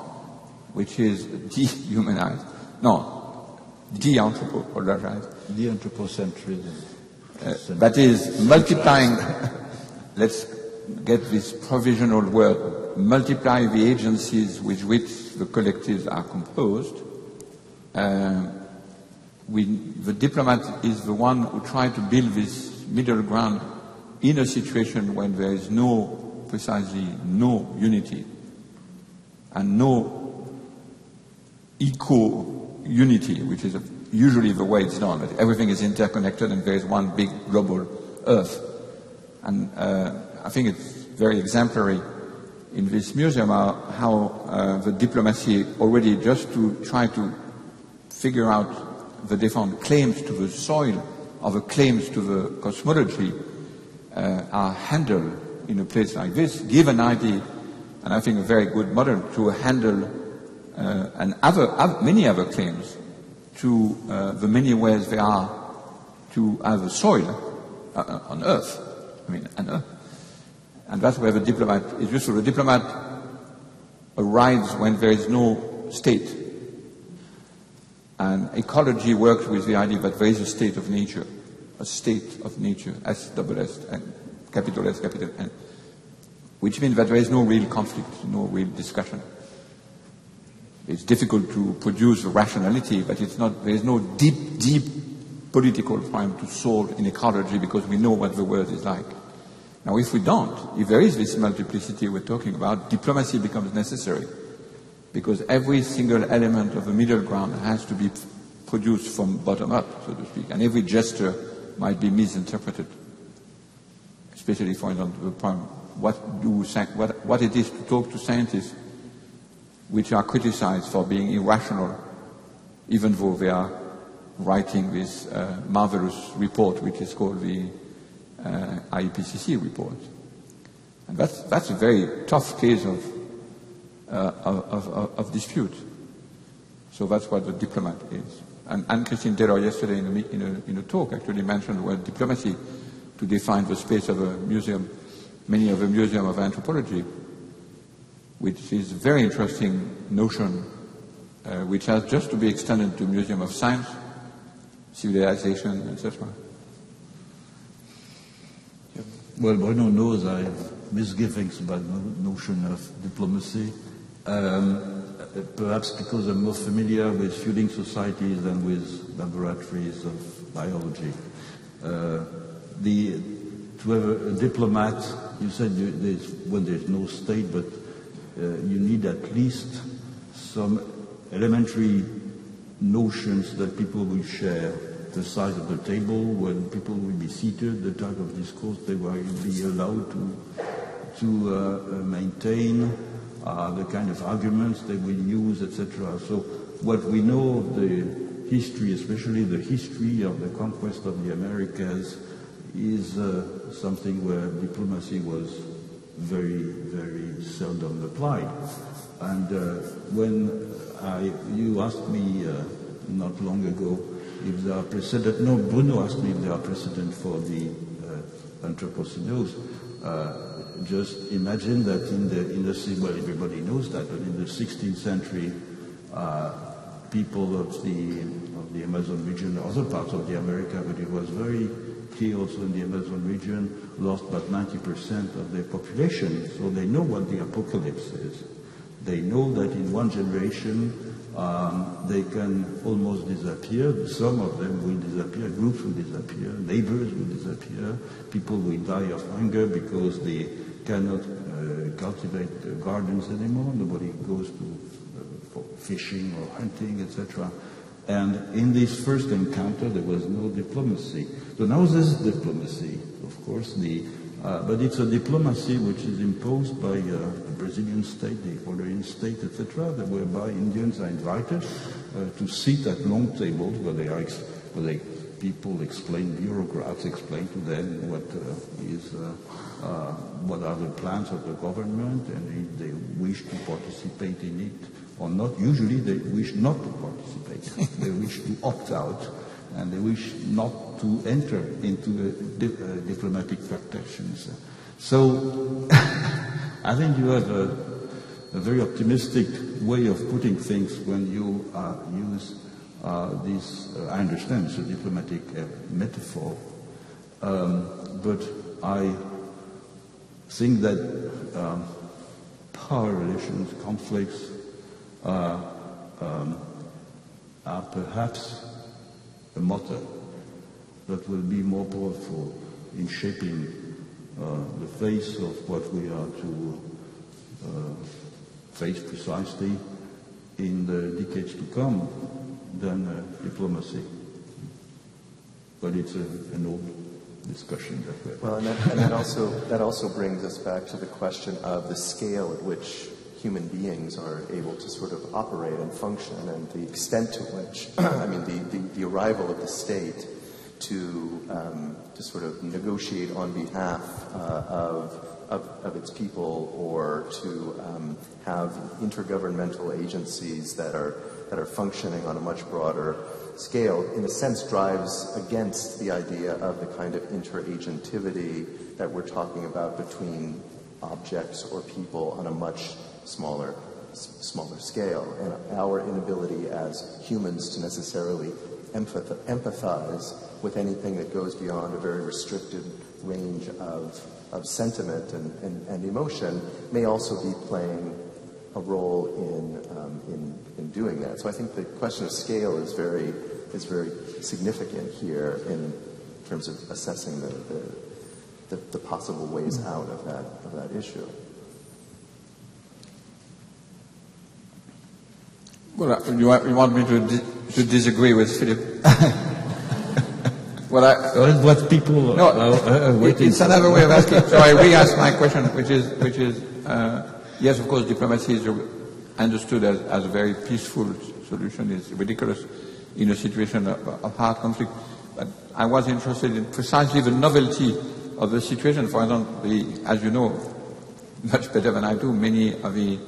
which is dehumanized, no, de-anthropologized. De-anthropocentrism. That is multiplying, let's get this provisional word, multiply the agencies with which the collectives are composed. The diplomat is the one who tries to build this middle ground in a situation when there is precisely no unity and no eco-unity, which is usually the way it's done, that everything is interconnected and there is one big global Earth. And I think it's very exemplary in this museum how the diplomacy already just to try to figure out the different claims to the soil or the claims to the cosmology are handled in a place like this, give an idea, and I think a very good model to handle many other claims to the many ways there are to have a soil on Earth. I mean, on Earth. And that's where the diplomat is useful. The diplomat arrives when there is no state. And ecology works with the idea that there is a state of nature, S, double S, and capital S, capital N, which means that there is no real conflict, no real discussion. It's difficult to produce rationality, but there is no deep political problem to solve in ecology because we know what the world is like. Now, if we don't, if there is this multiplicity we're talking about, diplomacy becomes necessary because every single element of the middle ground has to be produced from bottom up, so to speak, and every gesture might be misinterpreted, especially, for example, the point what it is to talk to scientists which are criticized for being irrational, even though they are writing this marvelous report, which is called the IPCC report. And that's a very tough case of dispute. So that's what the diplomat is. And Christine Taylor yesterday in a talk actually mentioned the word diplomacy to define the space of a museum, many of a museum of anthropology, which is a very interesting notion, which has just to be extended to Museum of Science, Civilization, etc. Well, Bruno knows I have misgivings about the notion of diplomacy, perhaps because I'm more familiar with feuding societies than with laboratories of biology. To have a diplomat, you said there's no state, but you need at least some elementary notions that people will share. The size of the table, when people will be seated, the type of discourse they will be allowed to maintain, the kind of arguments they will use, etc. So what we know of the history, especially the history of the conquest of the Americas, is something where diplomacy was very, very seldom applied. And when you asked me not long ago if there are precedent, no, Bruno asked me if there are precedent for the Anthropocene. Just imagine that in the well, everybody knows that, but in the 16th century, people of the Amazon region, other parts of the America, but it was very clear also in the Amazon region, lost about 90% of their population. So they know what the apocalypse is. They know that in one generation they can almost disappear. Some of them will disappear, groups will disappear, neighbors will disappear, people will die of hunger because they cannot cultivate gardens anymore. Nobody goes for fishing or hunting, etc. And in this first encounter, there was no diplomacy. So now there's diplomacy, of course, but it's a diplomacy which is imposed by the Brazilian state, the Ecuadorian state, etc., whereby Indians are invited to sit at long tables where people explain, bureaucrats explain to them what are the plans of the government, and if they wish to participate in it or not. Usually they wish not to participate. They wish to opt out, and they wish not to enter into diplomatic protections. So I think you have a very optimistic way of putting things when you use this. I understand it's a diplomatic metaphor, but I think that power relations, conflicts, are perhaps a motor that will be more powerful in shaping the face of what we are to face precisely in the decades to come than diplomacy. But it's an old discussion that we have. Well, and that also brings us back to the question of the scale at which human beings are able to sort of operate and function, and the extent to which, I mean, the arrival of the state to sort of negotiate on behalf of its people, or to have intergovernmental agencies that are functioning on a much broader scale, in a sense drives against the idea of the kind of interagentivity that we're talking about between objects or people on a much smaller scale, and our inability as humans to necessarily empathize with anything that goes beyond a very restricted range of sentiment and emotion may also be playing a role in doing that. So I think the question of scale is very significant here in terms of assessing the possible ways out of that issue. Well, you want me to disagree with Philippe? What people it's another way of asking. So I re-ask my question, which is yes, of course, diplomacy is understood as a very peaceful solution. It's ridiculous in a situation of hard conflict. But I was interested in precisely the novelty of the situation. For example, as you know, much better than I do, many of the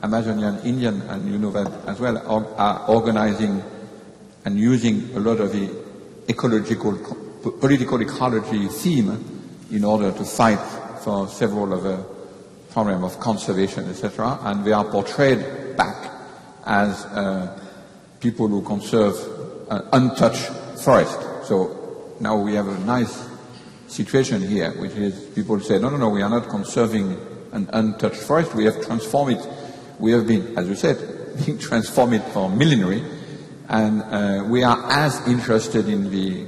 Amazonian Indian, and you know that as well, are organizing and using a lot of the political ecology theme in order to fight for several of the problems of conservation, etc. And they are portrayed back as people who conserve an untouched forest. So now we have a nice situation here, which is people say, no, we are not conserving an untouched forest. We have transformed it. We have been, as you said, being transformed for millenary, and we are as interested in the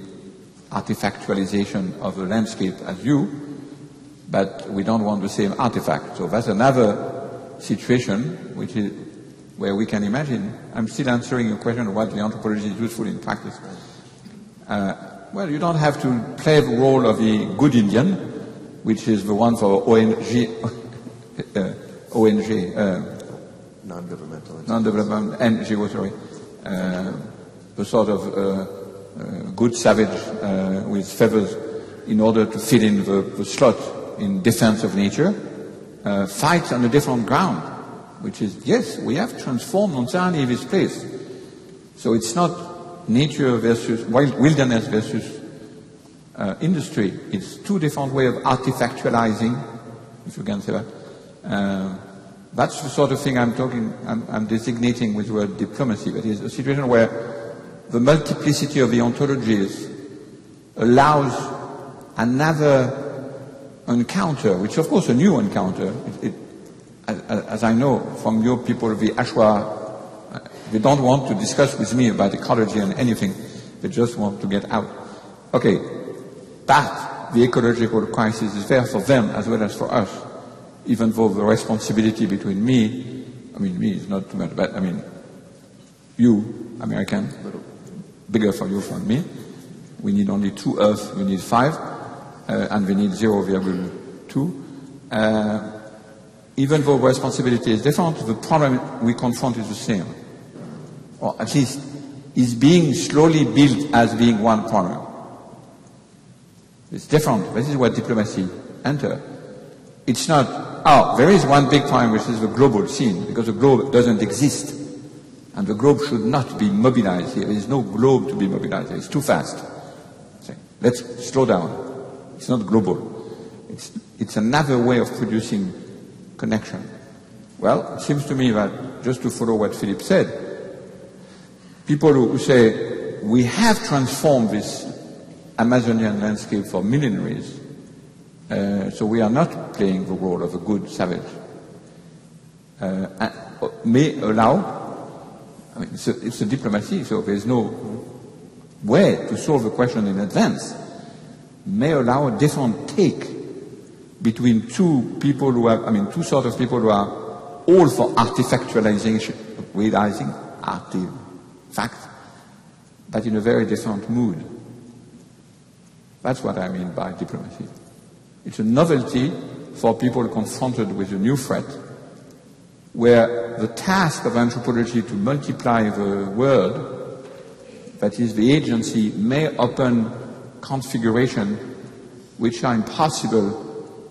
artifactualization of the landscape as you, but we don't want the same artifact. So that's another situation which is where we can imagine. I'm still answering your question of what the anthropology is useful in practice. Well, you don't have to play the role of the good Indian, which is the one for ONG, non-governmental NGO, sorry, the sort of good savage with feathers in order to fill in the slot in defense of nature, fights on a different ground, which is, yes, we have transformed entirely this place. So it's not nature versus wilderness versus industry. It's two different ways of artifactualizing, if you can say that. That's the sort of thing I'm designating with the word diplomacy. That is a situation where the multiplicity of the ontologies allows another encounter, which of course a new encounter. As I know from your people, the Ashwa, they don't want to discuss with me about ecology and anything. They just want to get out. Okay, but the ecological crisis is there for them as well as for us, even though the responsibility between me is not too much, but I mean, you, American, bigger for you than me. We need only 2 Earths, we need 5, and we need 0.2. Even though responsibility is different, the problem we confront is the same. Or at least is being slowly built as being one problem. It's different. This is where diplomacy enters. It's not, there is one big problem, which is the global scene, because the globe doesn't exist. And the globe should not be mobilized here. There is no globe to be mobilized here. It's too fast. Let's slow down. It's not global. It's another way of producing connection. Well, it seems to me that, just to follow what Philippe said, people who say, we have transformed this Amazonian landscape for millennials, so we are not playing the role of a good savage, may allow, it's a diplomacy, so there's no way to solve the question in advance, may allow a different take between two people who have, two sorts of people who are all for artifactualization, realizing artifact, but in a very different mood. That's what I mean by diplomacy. It's a novelty for people confronted with a new threat, where the task of anthropology to multiply the world, that is the agency, may open configuration which are impossible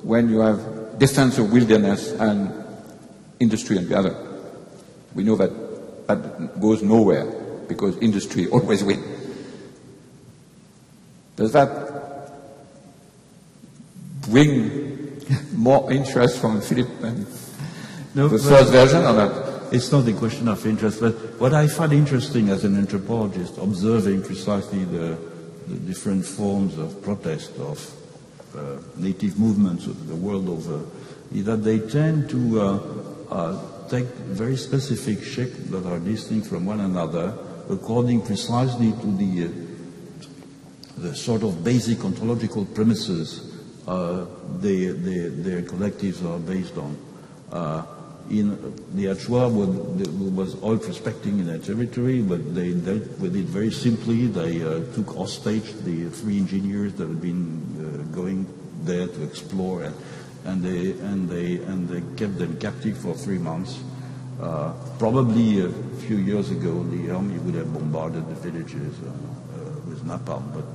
when you have defense of wilderness and industry on the other. We know that that goes nowhere because industry always wins. Does that bring more interest from Philippe than the first version or not? It's not a question of interest, but what I find interesting as an anthropologist, observing precisely the different forms of protest of native movements of the world over, is that they tend to take very specific shapes that are distinct from one another, according precisely to the sort of basic ontological premises their collectives are based on. In the Achua was oil prospecting in their territory, but they dealt with it very simply. They took hostage the 3 engineers that had been going there to explore, and they kept them captive for 3 months. Probably a few years ago, the army would have bombarded the villages with napalm, but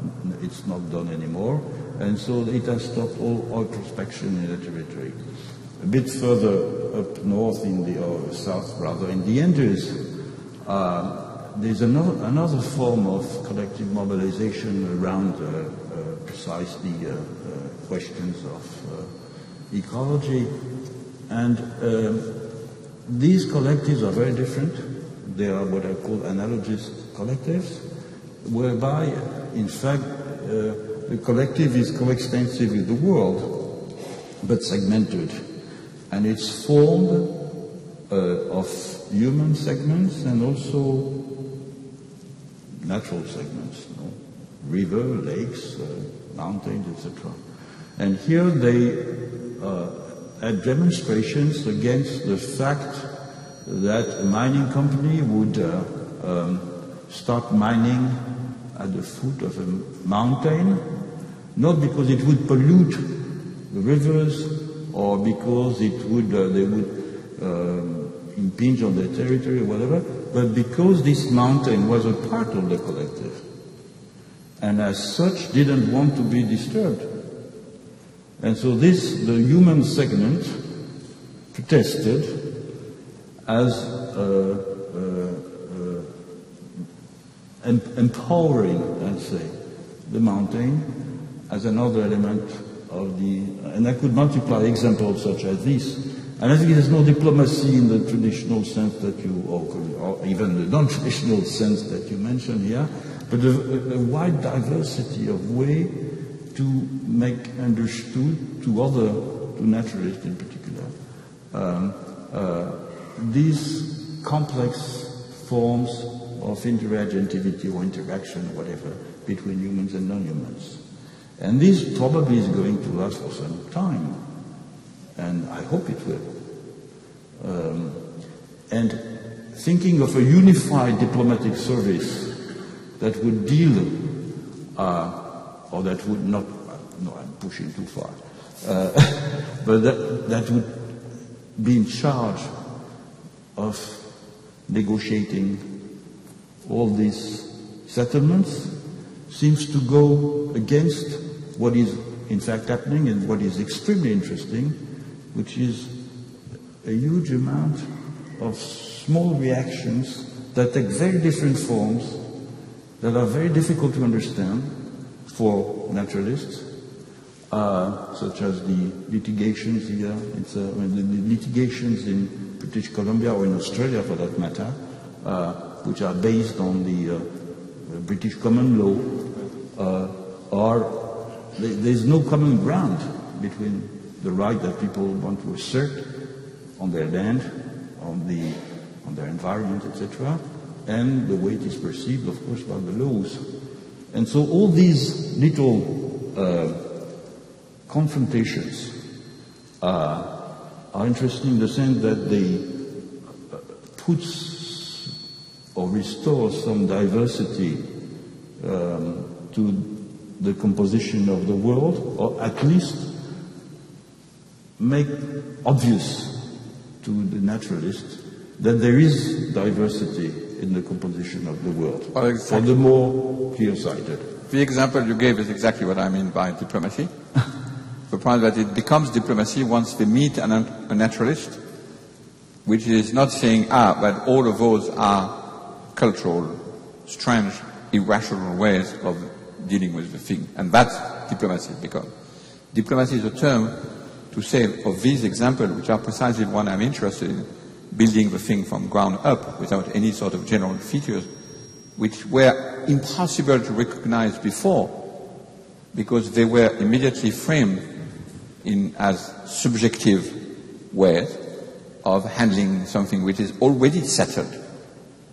it's not done anymore, and so it has stopped all oil prospection in the territory. A bit further up north or south rather, in the Andes, there's another form of collective mobilization around precisely questions of ecology, and these collectives are very different. They are what I call analogous collectives, whereby, in fact, the collective is coextensive with the world, but segmented. And it's formed of human segments and also natural segments, river, lakes, mountains, etc. And here they had demonstrations against the fact that a mining company would start mining at the foot of a mountain, not because it would pollute the rivers, or because it would, they would impinge on their territory or whatever, but because this mountain was a part of the collective, and as such didn't want to be disturbed. And so the human segment protested as empowering, I'd say, the mountain as another element of and I could multiply examples such as this. And I think there's no diplomacy in the traditional sense that or even the non-traditional sense that you mentioned here, but a wide diversity of way to make understood to naturalists in particular, these complex forms of interagentivity or interaction, or whatever, between humans and non-humans. And this probably is going to last for some time, and I hope it will. And thinking of a unified diplomatic service that would deal, or that would not, no, I'm pushing too far, but that would be in charge of negotiating all these settlements seems to go against what is in fact happening and what is extremely interesting, which is a huge amount of small reactions that take very different forms, that are very difficult to understand for naturalists, such as the litigations here, the litigations in British Columbia or in Australia for that matter, which are based on the British common law, there's no common ground between the right that people want to assert on their land, on their environment, etc., and the way it is perceived, of course, by the laws. And so all these little confrontations are interesting in the sense that they puts or restores some diversity to the composition of the world, or at least make obvious to the naturalist that there is diversity in the composition of the world, well, exactly. For the more clear-sighted. The example you gave is exactly what I mean by diplomacy. The point that it becomes diplomacy once they meet a naturalist, which is not saying, but all of those are cultural, strange, irrational ways of dealing with the thing. And that's diplomacy, because diplomacy is a term to say of these examples, which are precisely the one I'm interested in, building the thing from ground up without any sort of general features, which were impossible to recognize before because they were immediately framed as subjective ways of handling something which is already settled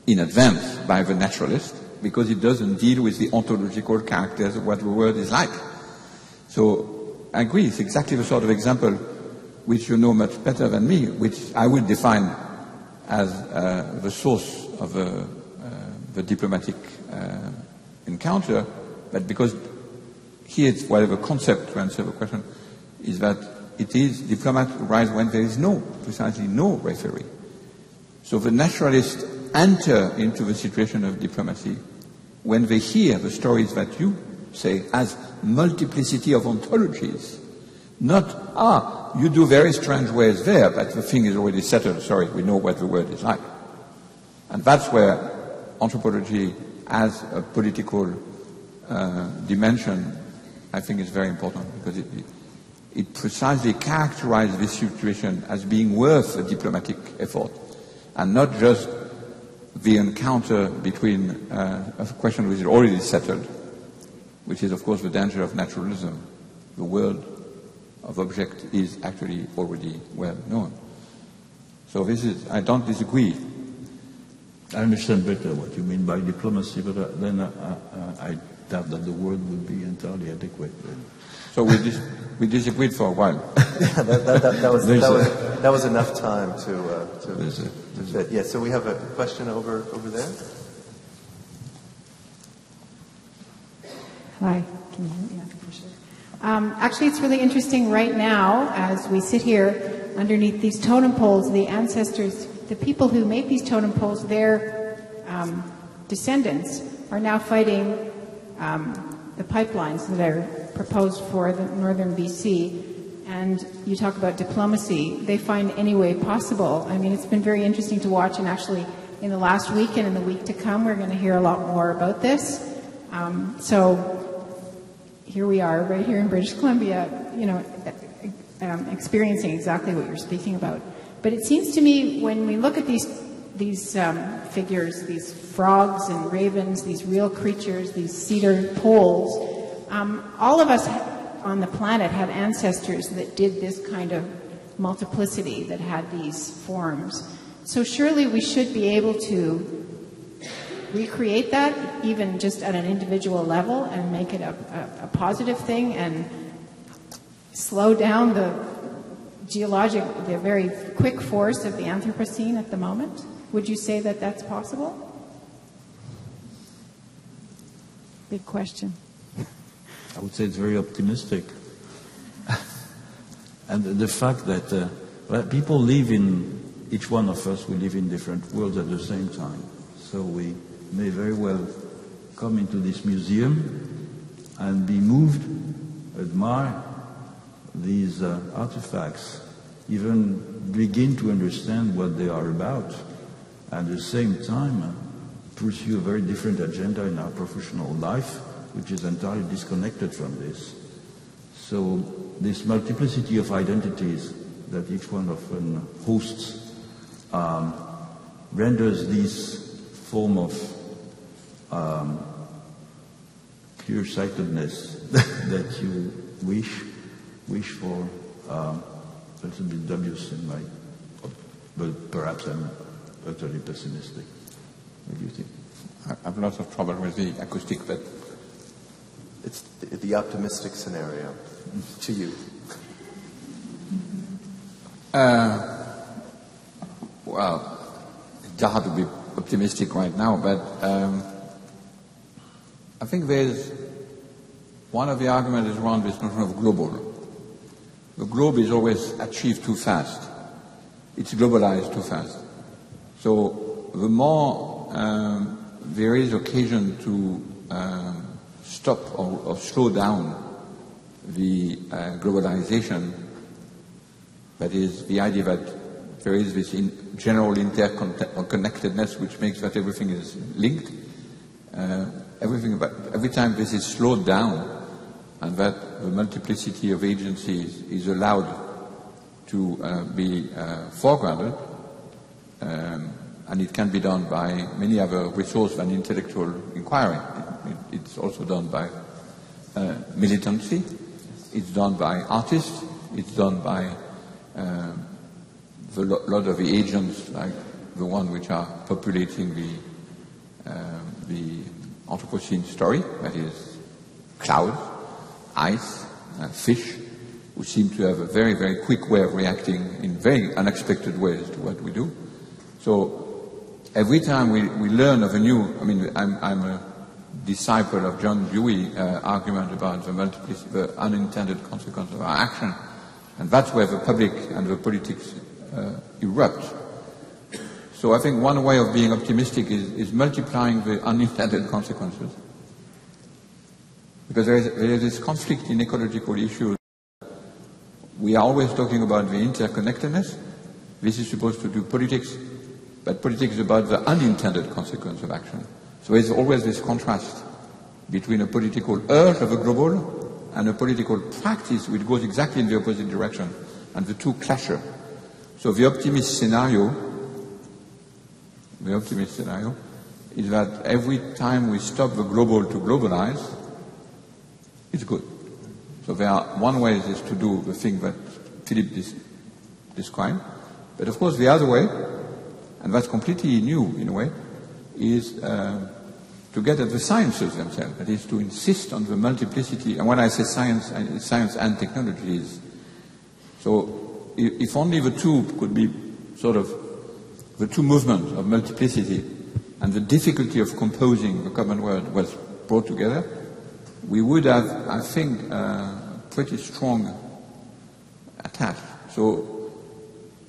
in advance by the naturalist, because it doesn't deal with the ontological characters of what the world is like. So I agree, it's exactly the sort of example which you know much better than me, which I would define as the source of the diplomatic encounter, but because here it's whatever concept to answer the question is that it is diplomat rise when there is precisely no referee. So the naturalists enter into the situation of diplomacy when they hear the stories that you say as multiplicity of ontologies. Not, you do very strange ways there, but the thing is already settled. Sorry, we know what the world is like. And that's where anthropology as a political dimension, I think, is very important, because it precisely characterizes this situation as being worth a diplomatic effort, and not just the encounter between a question which is already settled, which is, of course, the danger of naturalism. The world of object is actually already well known. So I don't disagree. I understand better what you mean by diplomacy, but then I doubt that the word would be entirely adequate. So we disagreed for a while. Yeah, that was enough time to fit. Yeah, so we have a question over there. Hi. Can you hear me? Yeah, for sure. Actually, it's really interesting right now as we sit here underneath these totem poles, the ancestors, the people who make these totem poles, their descendants are now fighting the pipelines that are proposed for the northern BC. And you talk about diplomacy. They find any way possible. I mean, it's been very interesting to watch, and actually in the last week and in the week to come, we're going to hear a lot more about this. So here we are, right here in British Columbia, experiencing exactly what you're speaking about. But it seems to me when we look at these figures, these frogs and ravens, these real creatures, these cedar poles, all of us on the planet had ancestors that did this kind of multiplicity, that had these forms. So surely we should be able to recreate that, even just at an individual level, and make it a positive thing, and slow down the very quick force of the Anthropocene at the moment. Would you say that that's possible? Big question. I would say it's very optimistic. And the fact that people live in, each one of us, we live in different worlds at the same time. So we may very well come into this museum and be moved, admire these artifacts, even begin to understand what they are about, and at the same time pursue a very different agenda in our professional life, which is entirely disconnected from this. So this multiplicity of identities that each one of them hosts renders this form of clear-sightedness that you wish for, a little bit dubious in my, but perhaps I'm utterly pessimistic. What do you think? I have lots of trouble with the acoustic, but It's the optimistic scenario to you. Well, it's hard to be optimistic right now, but I think there's one of the arguments is around this notion of global. The globe is always achieved too fast. It's globalized too fast. So the more there is occasion to stop or slow down the globalization, that is the idea that there is this general interconnectedness which makes that everything is linked. Every time this is slowed down and that the multiplicity of agencies is allowed to be foregrounded, and it can be done by many other resources than intellectual inquiry. It's also done by militancy, it's done by artists, it's done by a lot of the agents, like the one which are populating the Anthropocene story, that is clouds, ice, fish, who seem to have a very, very quick way of reacting in very unexpected ways to what we do. So every time we learn of a new, I'm a disciple of John Dewey's argument about the unintended consequence of our action, and that's where the public and the politics erupt. So I think one way of being optimistic is multiplying the unintended consequences. Because there is this conflict in ecological issues. We are always talking about the interconnectedness. This is supposed to do politics, but politics is about the unintended consequence of action. So there's always this contrast between a political urge of a global and a political practice which goes exactly in the opposite direction, and the two clash. So the optimist scenario is that every time we stop the global to globalize, it's good. So one way is to do the thing that Philippe described, but of course the other way, and that's completely new in a way, is to get at the sciences themselves, that is to insist on the multiplicity. And when I say science, science and technology is. So if only the two could be sort of the two movements of multiplicity and the difficulty of composing the common word was brought together, we would have, I think, pretty strong attach. So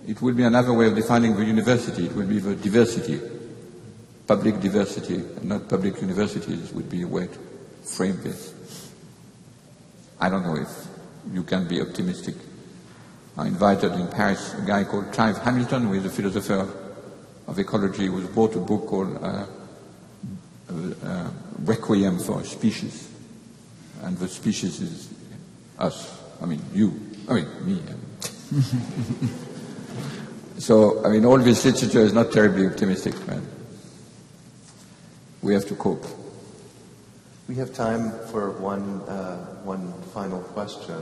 it would be another way of defining the university. It would be the diversity, public diversity, and not public universities would be a way to frame this. I don't know if you can be optimistic. I invited in Paris a guy called Clive Hamilton, who is a philosopher of ecology, who wrote a book called Requiem for a Species. And the species is us. I mean, you. I mean, me. So, I mean, all this literature is not terribly optimistic, man. We have to cope. We have time for one final question.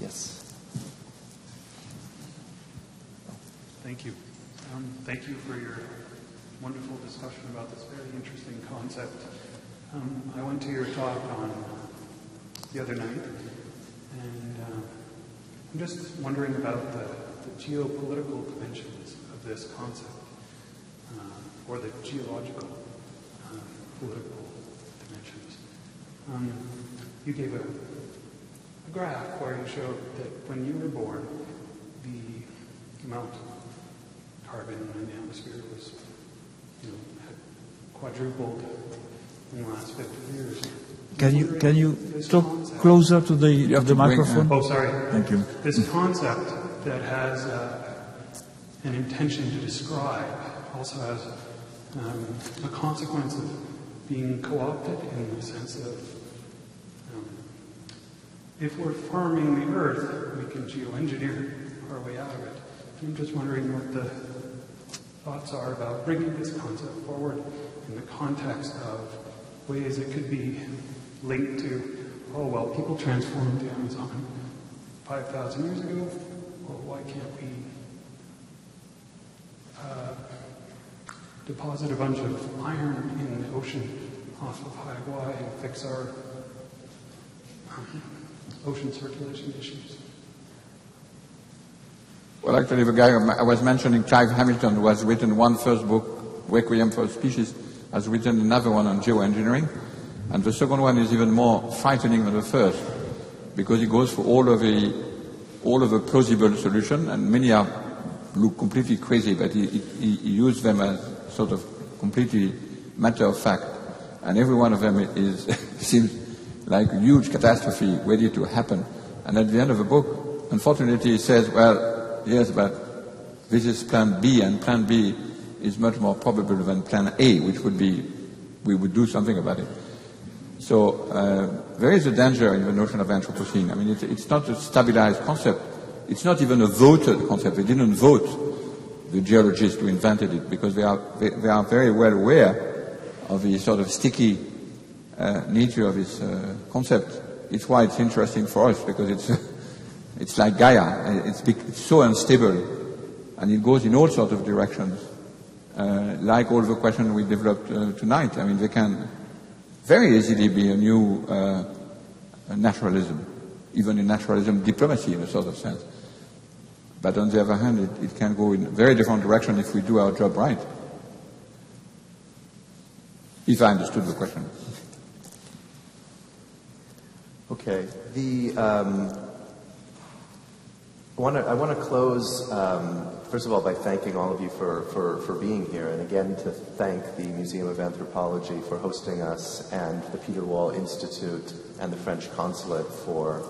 Yes. Thank you. Thank you for your wonderful discussion about this very interesting concept. I went to your talk on the other night, and I'm just wondering about the geopolitical dimensions of this concept, or the geological political dimensions. You gave a graph where you showed that when you were born, the amount of carbon in the atmosphere was, had quadrupled in the last 50 years. Can you talk closer to the microphone? Oh, sorry. Thank you. This concept that has an intention to describe also has a consequence of being co-opted in the sense of if we're farming the earth, we can geoengineer our way out of it. I'm just wondering what the thoughts are about bringing this concept forward in the context of ways it could be linked to, oh, well, people transformed the Amazon 5,000 years ago. Well, why can't we deposit a bunch of iron in the ocean off of Hawaii and fix our ocean circulation issues? Well, actually, the guy I was mentioning, Clive Hamilton, who has written one first book, Requiem for a Species, has written another one on geoengineering. And the second one is even more frightening than the first, because he goes for all of the plausible solutions, and many look completely crazy, but he used them as sort of completely matter of fact. And every one of them seems like a huge catastrophe ready to happen. And at the end of the book, unfortunately, he says, well, yes, but this is plan B, and plan B is much more probable than plan A, which would be, we would do something about it. So there is a danger in the notion of Anthropocene. I mean, it's not a stabilized concept. It's not even a voted concept. They didn't vote, the geologists who invented it, because they are very well aware of the sort of sticky nature of this concept. It's why it's interesting for us, because it's like Gaia. It's so unstable, and it goes in all sorts of directions. Like all the questions we developed tonight. I mean, they can very easily be a new naturalism, even in naturalism diplomacy in a sort of sense. But on the other hand, it can go in a very different direction if we do our job right. If I understood the question. Okay. I want to close, first of all, by thanking all of you for being here, and again to thank the Museum of Anthropology for hosting us, and the Peter Wall Institute and the French Consulate for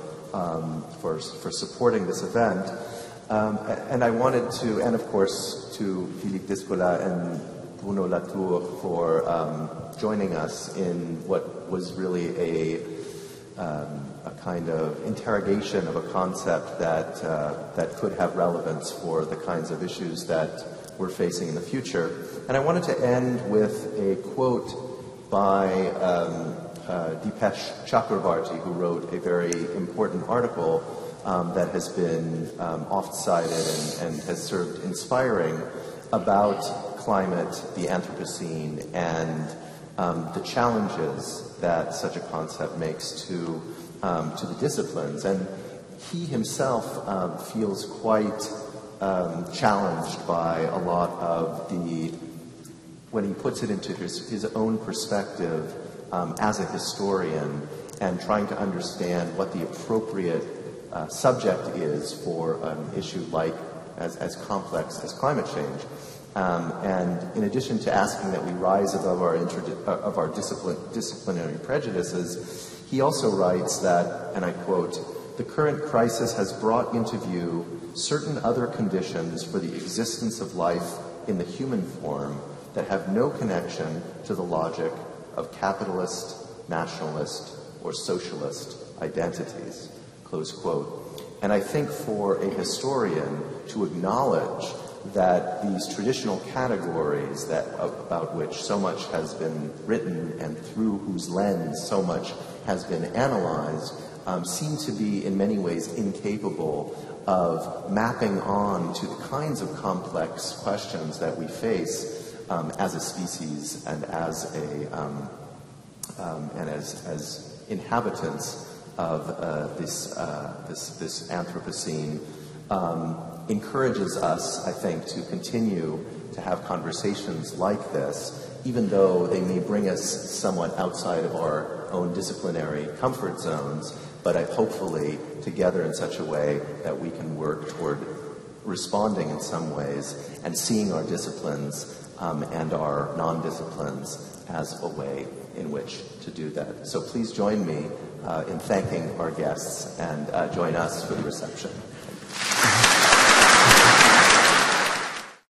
supporting this event. And I wanted to, and of course to Philippe Descola and Bruno Latour for joining us in what was really a kind of interrogation of a concept that could have relevance for the kinds of issues that we're facing in the future. And I wanted to end with a quote by Deepesh Chakrabarty, who wrote a very important article that has been oft-cited and has served inspiring about climate, the Anthropocene, and the challenges that such a concept makes to the disciplines. And he himself feels quite challenged by a lot of when he puts it into his own perspective as a historian and trying to understand what the appropriate subject is for an issue like as complex as climate change. And in addition to asking that we rise above our disciplinary prejudices, he also writes that, and I quote, "The current crisis has brought into view certain other conditions for the existence of life in the human form that have no connection to the logic of capitalist, nationalist, or socialist identities," close quote. And I think for a historian to acknowledge that these traditional categories about which so much has been written and through whose lens so much has been analyzed seem to be in many ways incapable of mapping on to the kinds of complex questions that we face as a species and as inhabitants of this Anthropocene, encourages us, I think, to continue to have conversations like this, even though they may bring us somewhat outside of our own disciplinary comfort zones, but hopefully together in such a way that we can work toward responding in some ways and seeing our disciplines and our non-disciplines as a way in which to do that. So please join me in thanking our guests and join us for the reception.